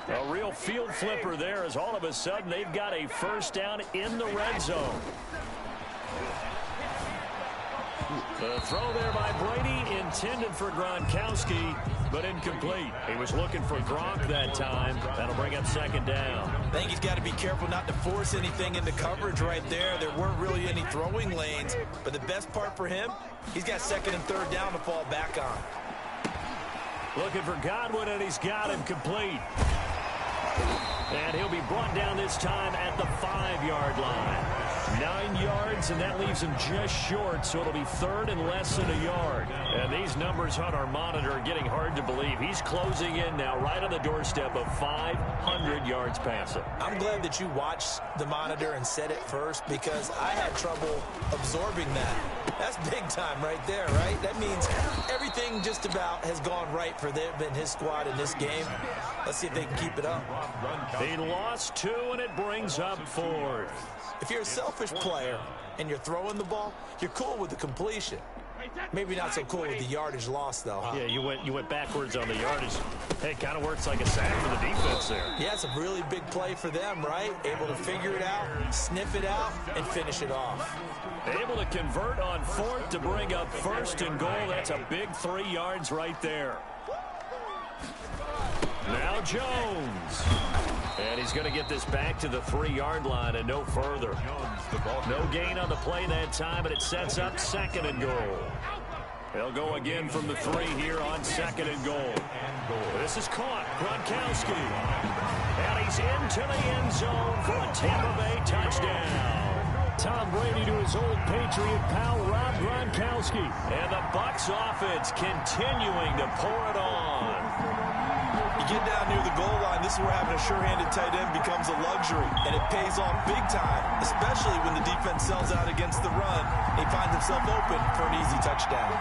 A real field flipper there as all of a sudden they've got a 1st down in the red zone. The throw there by Brady intended for Gronkowski, but incomplete. He was looking for Gronk that time. That'll bring up 2nd down. I think he's got to be careful not to force anything into coverage right there. There weren't really any throwing lanes, but the best part for him, he's got 2nd and 3rd down to fall back on. Looking for Godwin, and he's got him complete. And he'll be brought down this time at the 5-yard line. 9 yards, and that leaves him just short, so it'll be 3rd and less than a yard. And these numbers on our monitor are getting hard to believe. He's closing in now right on the doorstep of 500 yards passing. I'm glad that you watched the monitor and said it first because I had trouble absorbing that. That's big time right there, right? That means everything just about has gone right for them and his squad in this game. Let's see if they can keep it up. He lost 2, and it brings up 4th. If you're a selfish player and you're throwing the ball, you're cool with the completion. Maybe not so cool with the yardage loss, though, huh? Yeah, you went backwards on the yardage. Hey, it kind of works like a sack for the defense there. Yeah, it's a really big play for them, right? Able to figure it out, sniff it out, and finish it off. Able to convert on 4th to bring up 1st and goal. That's a big 3 yards right there. Now Jones. And he's going to get this back to the 3-yard line and no further. No gain on the play that time, but it sets up 2nd and goal. They'll go again from the 3 here on 2nd and goal. This is caught. Gronkowski. And he's into the end zone for a Tampa Bay touchdown. Tom Brady to his old Patriot pal, Rob Gronkowski. And the Bucs offense continuing to pour it on. You get down near the goal line, this is where having a sure-handed tight end becomes a luxury, and it pays off big time, especially when the defense sells out against the run. He finds himself open for an easy touchdown.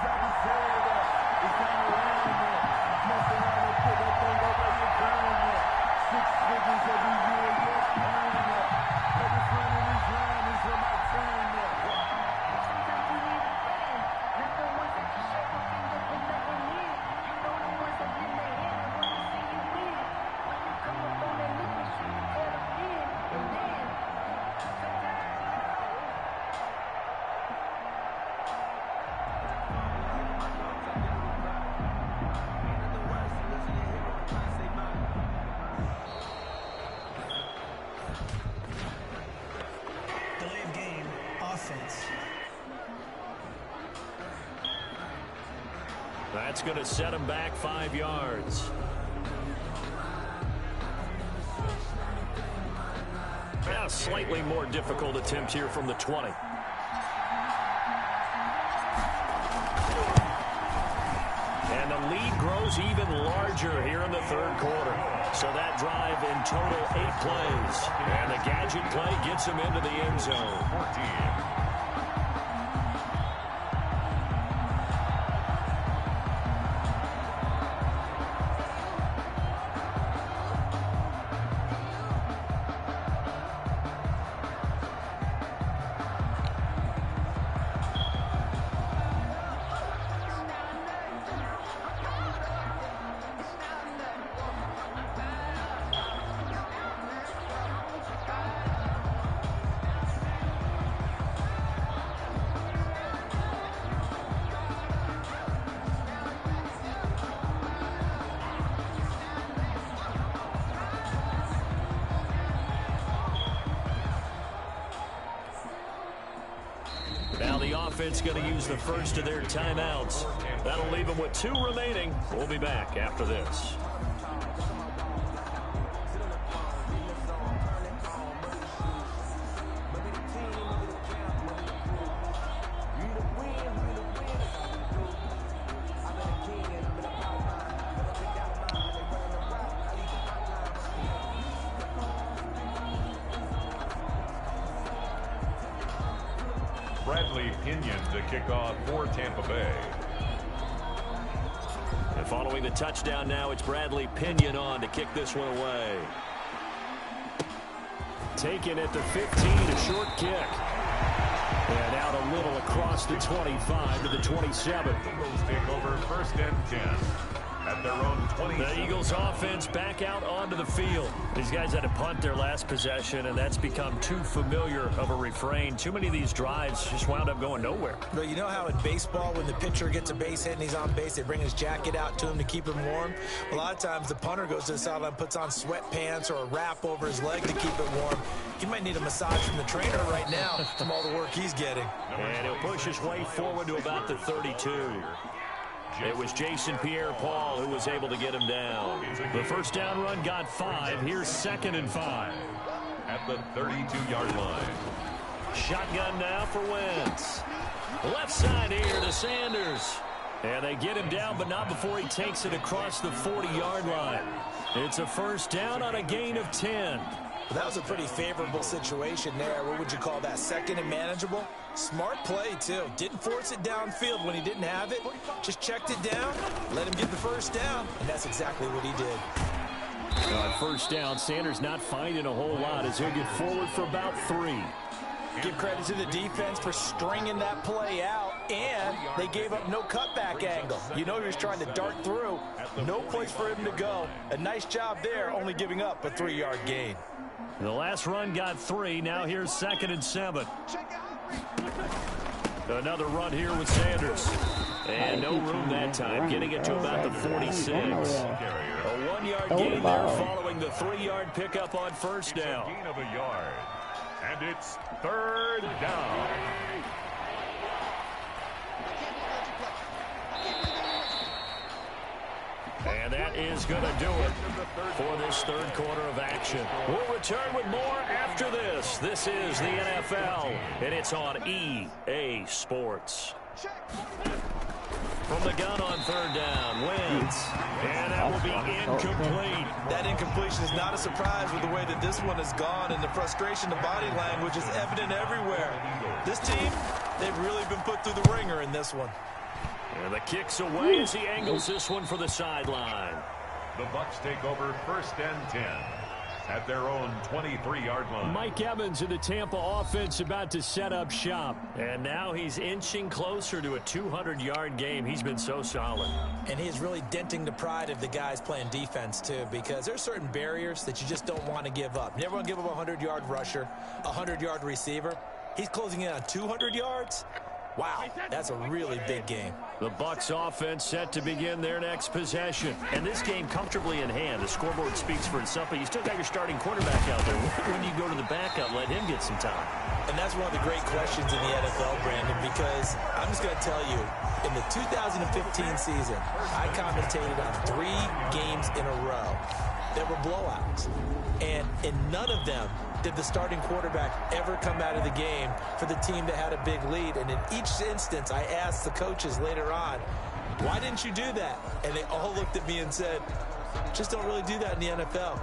That's going to set him back 5 yards. Now a slightly more difficult attempt here from the 20. And the lead grows even larger here in the 3rd quarter. So that drive in total 8 plays. And the gadget play gets him into the end zone. 14. Now the offense going to use the first of their timeouts. That'll leave them with 2 remaining. We'll be back after this. To kick off for Tampa Bay. And following the touchdown now, it's Bradley Pinion on to kick this one away. Taken at the 15, a short kick. And out a little across the 25 to the 27. Eagles take over 1st and 10. At their own 20. The Eagles offense back out onto the field. These guys had to punt their last possession, and that's become too familiar of a refrain. Too many of these drives just wound up going nowhere. But you know how in baseball, when the pitcher gets a base hit and he's on base, they bring his jacket out to him to keep him warm? A lot of times the punter goes to the sideline, puts on sweatpants or a wrap over his leg to keep it warm. He might need a massage from the trainer right now from all the work he's getting. And he'll push his way forward to about the 32. It was Jason Pierre-Paul who was able to get him down. The first down run got 5. Here's 2nd and 5. At the 32-yard line. Shotgun now for Wentz. Left side here to Sanders. And they get him down, but not before he takes it across the 40-yard line. It's a first down on a gain of 10. Well, that was a pretty favorable situation there. What would you call that? Second and manageable? Smart play, too. Didn't force it downfield when he didn't have it. Just checked it down, let him get the first down, and that's exactly what he did. On first down, Sanders not finding a whole lot as he'll get forward for about 3. Give credit to the defense for stringing that play out, and they gave up no cutback angle. You know he was trying to dart through. No place for him to go. A nice job there, only giving up a 3-yard gain. The last run got 3. Now here's 2nd and 7. Another run here with Sanders. And no room that time, getting it to about the 46. A 1-yard gain there following the 3-yard pickup on first down. Gain of a yard. And it's 3rd down. And that is going to do it for this third quarter of action. We'll return with more after this. This is the NFL, and it's on EA Sports. From the gun on 3rd down, wins. And that will be incomplete. That incompletion is not a surprise with the way that this one has gone, and the frustration of body language is evident everywhere. This team, they've really been put through the ringer in this one. And the kick's away as he angles this one for the sideline. The Bucs take over 1st and 10 at their own 23-yard line. Mike Evans in the Tampa offense about to set up shop. And now he's inching closer to a 200-yard game. He's been so solid. And he's really denting the pride of the guys playing defense, too, because there's certain barriers that you just don't want to give up. You never want to give up a 100-yard rusher, a 100-yard receiver. He's closing in on 200 yards. Wow, that's a really big game. The Bucs offense set to begin their next possession. And this game comfortably in hand. The scoreboard speaks for itself, but you still got your starting quarterback out there. When you go to the backup, let him get some time. And that's one of the great questions in the NFL, Brandon, because I'm just going to tell you, in the 2015 season, I commentated on 3 games in a row that were blowouts. And in none of them did the starting quarterback ever come out of the game for the team that had a big lead. And in each instance, I asked the coaches later on, why didn't you do that? And they all looked at me and said, just don't really do that in the NFL.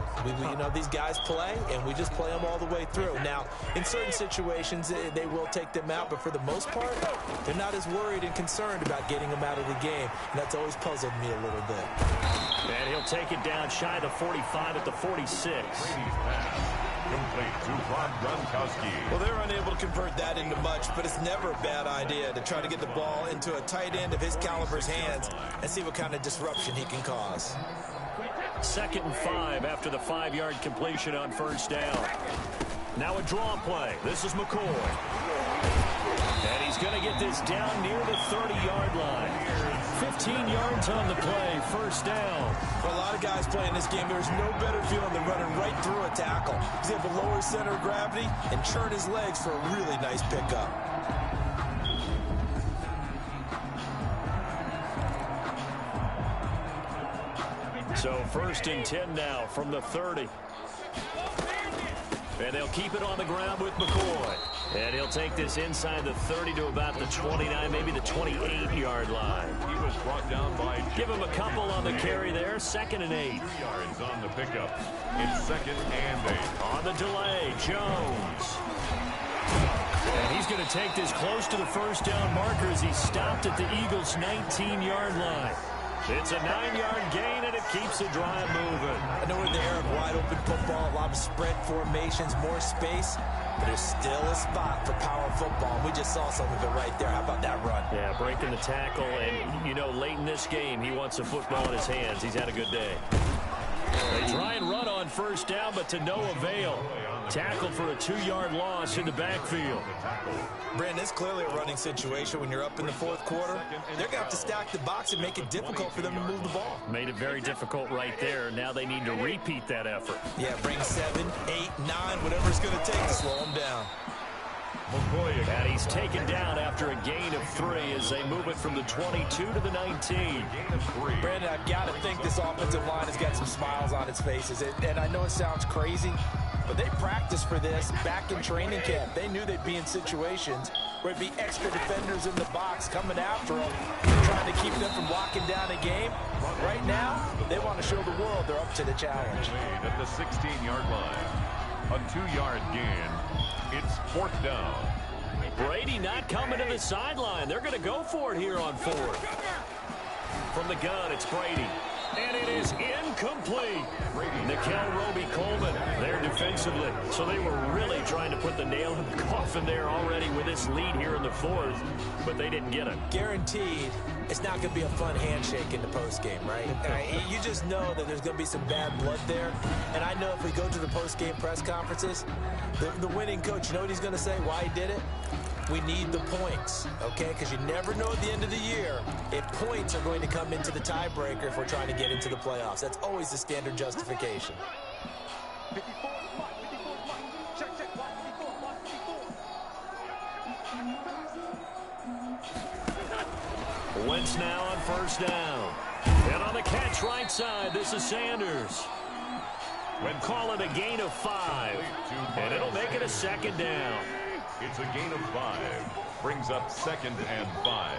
You know, these guys play, and we just play them all the way through. Now, in certain situations, they will take them out, but for the most part, they're not as worried and concerned about getting them out of the game. And that's always puzzled me a little bit. And he'll take it down shy of the 45 at the 46. Complete to Rob Gronkowski. Well, they're unable to convert that into much, but it's never a bad idea to try to get the ball into a tight end of his caliber's hands and see what kind of disruption he can cause. 2nd and 5 after the 5-yard completion on first down. Now a draw play. This is McCoy. And he's going to get this down near the 30-yard line. 15 yards on the play, first down. For a lot of guys playing this game, there's no better feeling than running right through a tackle. He's able to lower his center of gravity and churn his legs for a really nice pickup. So 1st and 10 now from the 30. And they'll keep it on the ground with McCoy. And he'll take this inside the 30 to about the 29, maybe the 28-yard line. He was brought down by... Give him a couple on the carry there. 2nd and 8. 3 yards on the pickup. It's 2nd and 8. On the delay, Jones. And he's going to take this close to the first down marker as he stopped at the Eagles' 19-yard line. It's a 9-yard gain, and it keeps the drive moving. I know we're in the era of wide-open football, a lot of spread formations, more space, but there's still a spot for power football. We just saw some of it right there. How about that run? Yeah, breaking the tackle, and, you know, late in this game, he wants the football in his hands. He's had a good day. They try and run on first down, but to no avail. Tackled for a 2-yard loss in the backfield. Brandon, it's clearly a running situation when you're up in the 4th quarter. They're going to have to stack the box and make it difficult for them to move the ball. Made it very difficult right there. Now they need to repeat that effort. Yeah, bring 7, 8, 9, whatever it's going to take to slow them down. And he's taken down after a gain of 3 as they move it from the 22 to the 19. Brandon, I've got to think this offensive line has got some smiles on its faces. And I know it sounds crazy, but they practiced for this back in training camp. They knew they'd be in situations where it'd be extra defenders in the box coming after them, trying to keep them from locking down a game. Right now, they want to show the world they're up to the challenge. At the 16-yard line. A 2-yard gain. It's 4th down. Brady not coming to the sideline. They're going to go for it here on 4th. From the gun, it's Brady. And it is incomplete. Nikel Roby-Coleman there defensively. So they were really trying to put the nail in the coffin there already with this lead here in the 4th, but they didn't get it. Guaranteed, it's not going to be a fun handshake in the postgame, right? You just know that there's going to be some bad blood there. And I know if we go to the postgame press conferences, the winning coach, you know what he's going to say, why he did it? We need the points, okay? Because you never know at the end of the year if points are going to come into the tiebreaker if we're trying to get into the playoffs. That's always the standard justification. Wentz now on 1st down. And on the catch right side, this is Sanders. Call it a gain of 5. And it'll make it a 2nd down. It's a gain of 5. Brings up 2nd and 5.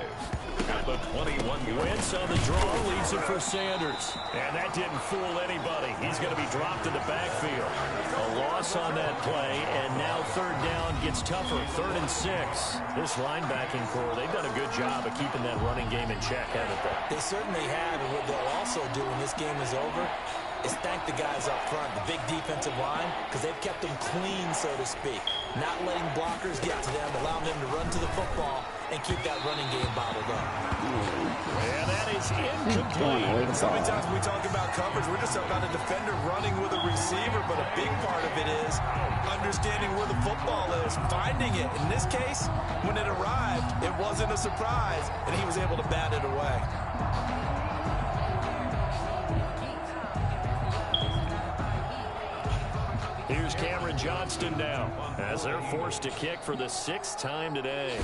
At the 21. Wentz on the draw leads it for Sanders. And that didn't fool anybody. He's going to be dropped in the backfield. A loss on that play, and now 3rd down gets tougher. 3rd and 6. This linebacking core, they've done a good job of keeping that running game in check, haven't they? They certainly have, and what they'll also do when this game is over is thank the guys up front, the big defensive line, because they've kept them clean, so to speak. Not letting blockers get to them, allowing them to run to the football and keep that running game bottled up. And that is incomplete. So many times when we talk about coverage, we're just about a defender running with a receiver, but a big part of it is understanding where the football is, finding it. In this case, when it arrived, it wasn't a surprise, and he was able to bat it away. Here's Cameron Johnston now as they're forced to kick for the 6th time today.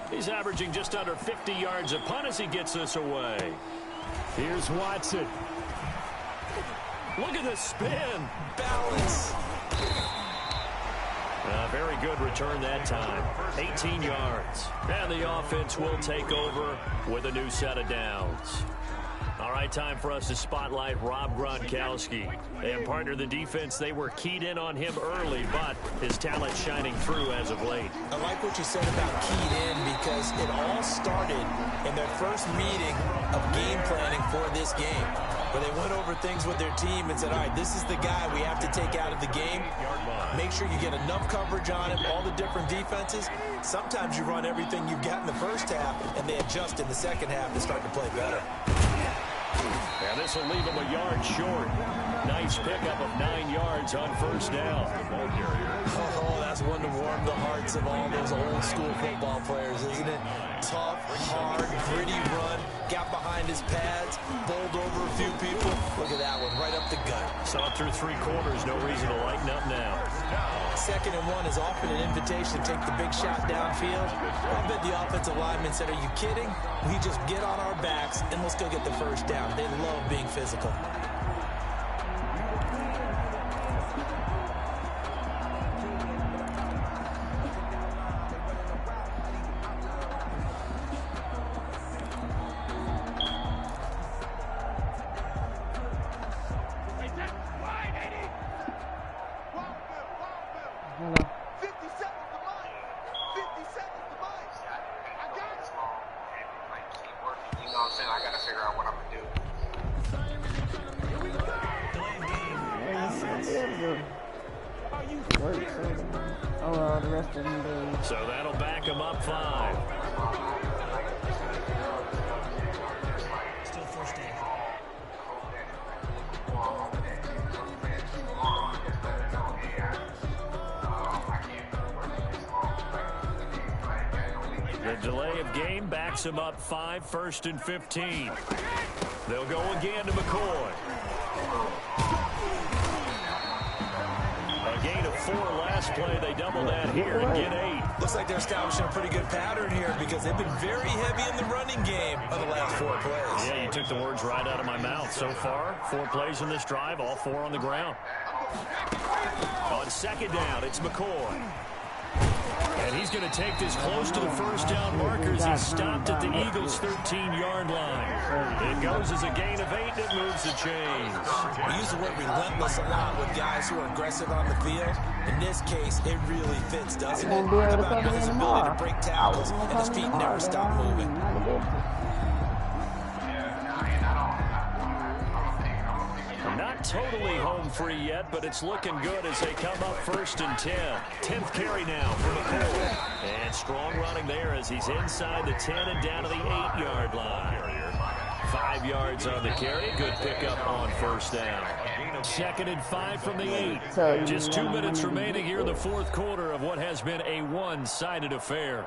He's averaging just under 50 yards a punt as he gets this away. Here's Watson. Look at the spin. Balance. A very good return that time. 18 yards. And the offense will take over with a new set of downs. All right, time for us to spotlight Rob Gronkowski. And partner, the defense, they were keyed in on him early, but his talent shining through as of late. I like what you said about keyed in because it all started in their first meeting of game planning for this game, where they went over things with their team and said, all right, this is the guy we have to take out of the game. Make sure you get enough coverage on him, all the different defenses. Sometimes you run everything you've got in the first half, and they adjust in the second half to start to play better. And this will leave him a yard short. Nice pickup of 9 yards on 1st down. Oh, that's one to warm the hearts of all those old school football players, isn't it? Tough, hard, gritty run. Got behind his pads, bowled over a few people. Look at that one, right up the gut. Saw it through 3 quarters. No reason to lighten up now. 2nd and 1 is often an invitation to take the big shot downfield. I bet the offensive lineman said, are you kidding? We just get on our backs and let's go get the 1st down. They love being physical. So that'll back him up 5. Still 1st down. The delay of game backs him up 5, 1st and 15. They'll go again to McCoy. A gain of 4 last play. They double that here and get 8. Looks like they're establishing a pretty good pattern here because they've been very heavy in the running game of the last 4 plays. Yeah, you took the words right out of my mouth. So far, 4 plays in this drive, all 4 on the ground. On 2nd down, it's McCoy. And he's going to take this close to the first down markers. He's stopped at the Eagles' 13-yard line. It goes as a gain of 8, and it moves the chains. We use the word relentless a lot with guys who are aggressive on the field. In this case, it really fits, doesn't it? How about his ability to break tackles and his feet never stop moving? Not totally home free yet, but it's looking good as they come up 1st and 10. 10th carry now for McCoy. And strong running there as he's inside the 10 and down to the 8-yard line. 5 yards on the carry. Good pickup on first down. 2nd and 5 from the 8. Just 2 minutes remaining here in the 4th quarter of what has been a one-sided affair.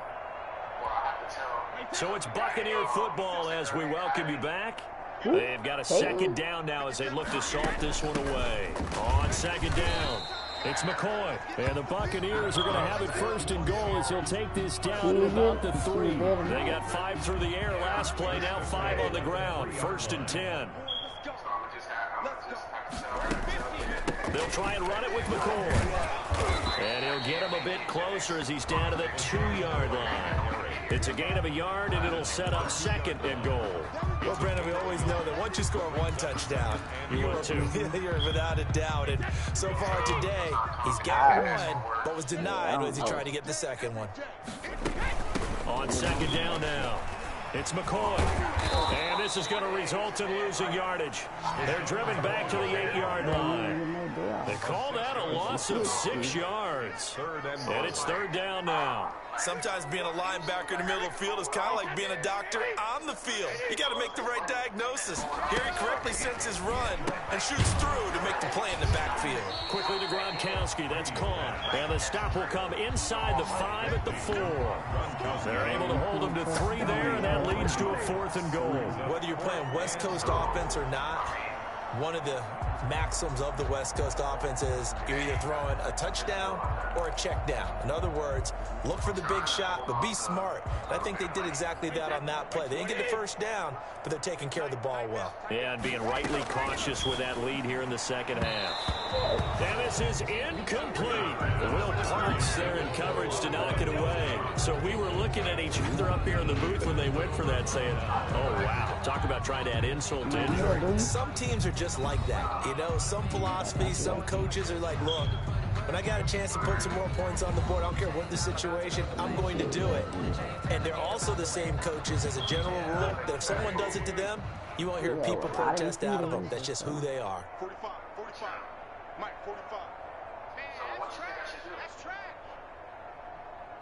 So it's Buccaneer football as we welcome you back. They've got a 2nd down now as they look to salt this one away. On 2nd down, it's McCoy. And the Buccaneers are going to have it 1st and goal as he'll take this down to about the 3. They got 5 through the air last play, now 5 on the ground. 1st and 10. They'll try and run it with McCoy. And he'll get him a bit closer as he's down to the 2-yard line. It's a gain of a yard, and it'll set up 2nd and goal. Well, Brandon, we always know that once you score 1 touchdown, you're without a doubt. And so far today, he's got 1, but was denied as he tried to get the 2nd one. On 2nd down now, it's McCoy. And this is going to result in losing yardage. They're driven back to the 8-yard line. They call that a loss of 6 yards. And it's 3rd down now. Sometimes being a linebacker in the middle of the field is kind of like being a doctor on the field. You got to make the right diagnosis. Here he correctly sets his run and shoots through to make the play in the backfield. Quickly to Gronkowski. That's caught. And the stop will come inside the 5 at the 4. They're able to hold him to 3 there, and that leads to a 4th and goal. Whether you're playing West Coast offense or not, one of the maxims of the West Coast offense is you're either throwing a touchdown or a check down. In other words, look for the big shot, but be smart. And I think they did exactly that on that play. They didn't get the first down, but they're taking care of the ball well. Yeah, and being rightly cautious with that lead here in the 2nd half. And this is incomplete. Will Parks there in coverage to knock it away. So we were looking at each other up here in the booth when they went for that saying, oh, wow. Talk about trying to add insult to injury. Some teams are just like that. You know, some philosophies, some coaches are like, look, when I got a chance to put some more points on the board, I don't care what the situation, I'm going to do it. And they're also the same coaches as a general rule that if someone does it to them, you won't hear people protest out of them. That's just who they are. 45, Mike, 45. Man, that's trash.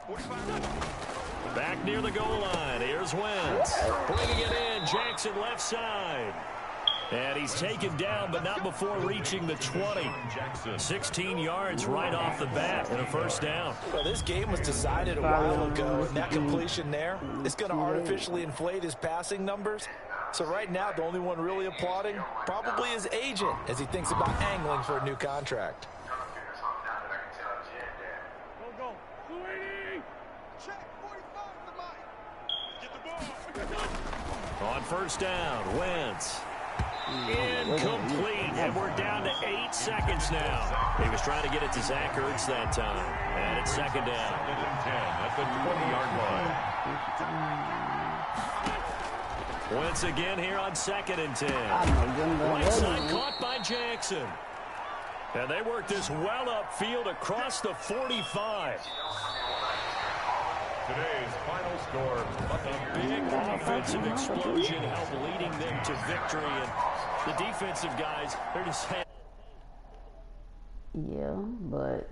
45. Back near the goal line. Here's Wentz. Bringing it in. Jackson left side. And he's taken down, but not before reaching the 20. 16 yards right off the bat and a 1st down. Well, this game was decided a while ago, and that completion there is going to artificially inflate his passing numbers. So right now, the only one really applauding probably his agent as he thinks about angling for a new contract. Go. Check 45 to Mike. Get the ball. On 1st down, Wentz. Incomplete, and we're down to 8 seconds now. He was trying to get it to Zach Ertz that time. And it's 2nd down. 2nd and 10 at the 20-yard line. Wentz again here on 2nd and 10. Right side caught by Jackson. And they work this well upfield across the 45. Today's final score. A big offensive explosion helped leading them to victory. And the defensive guys, they're just saying. Yeah, but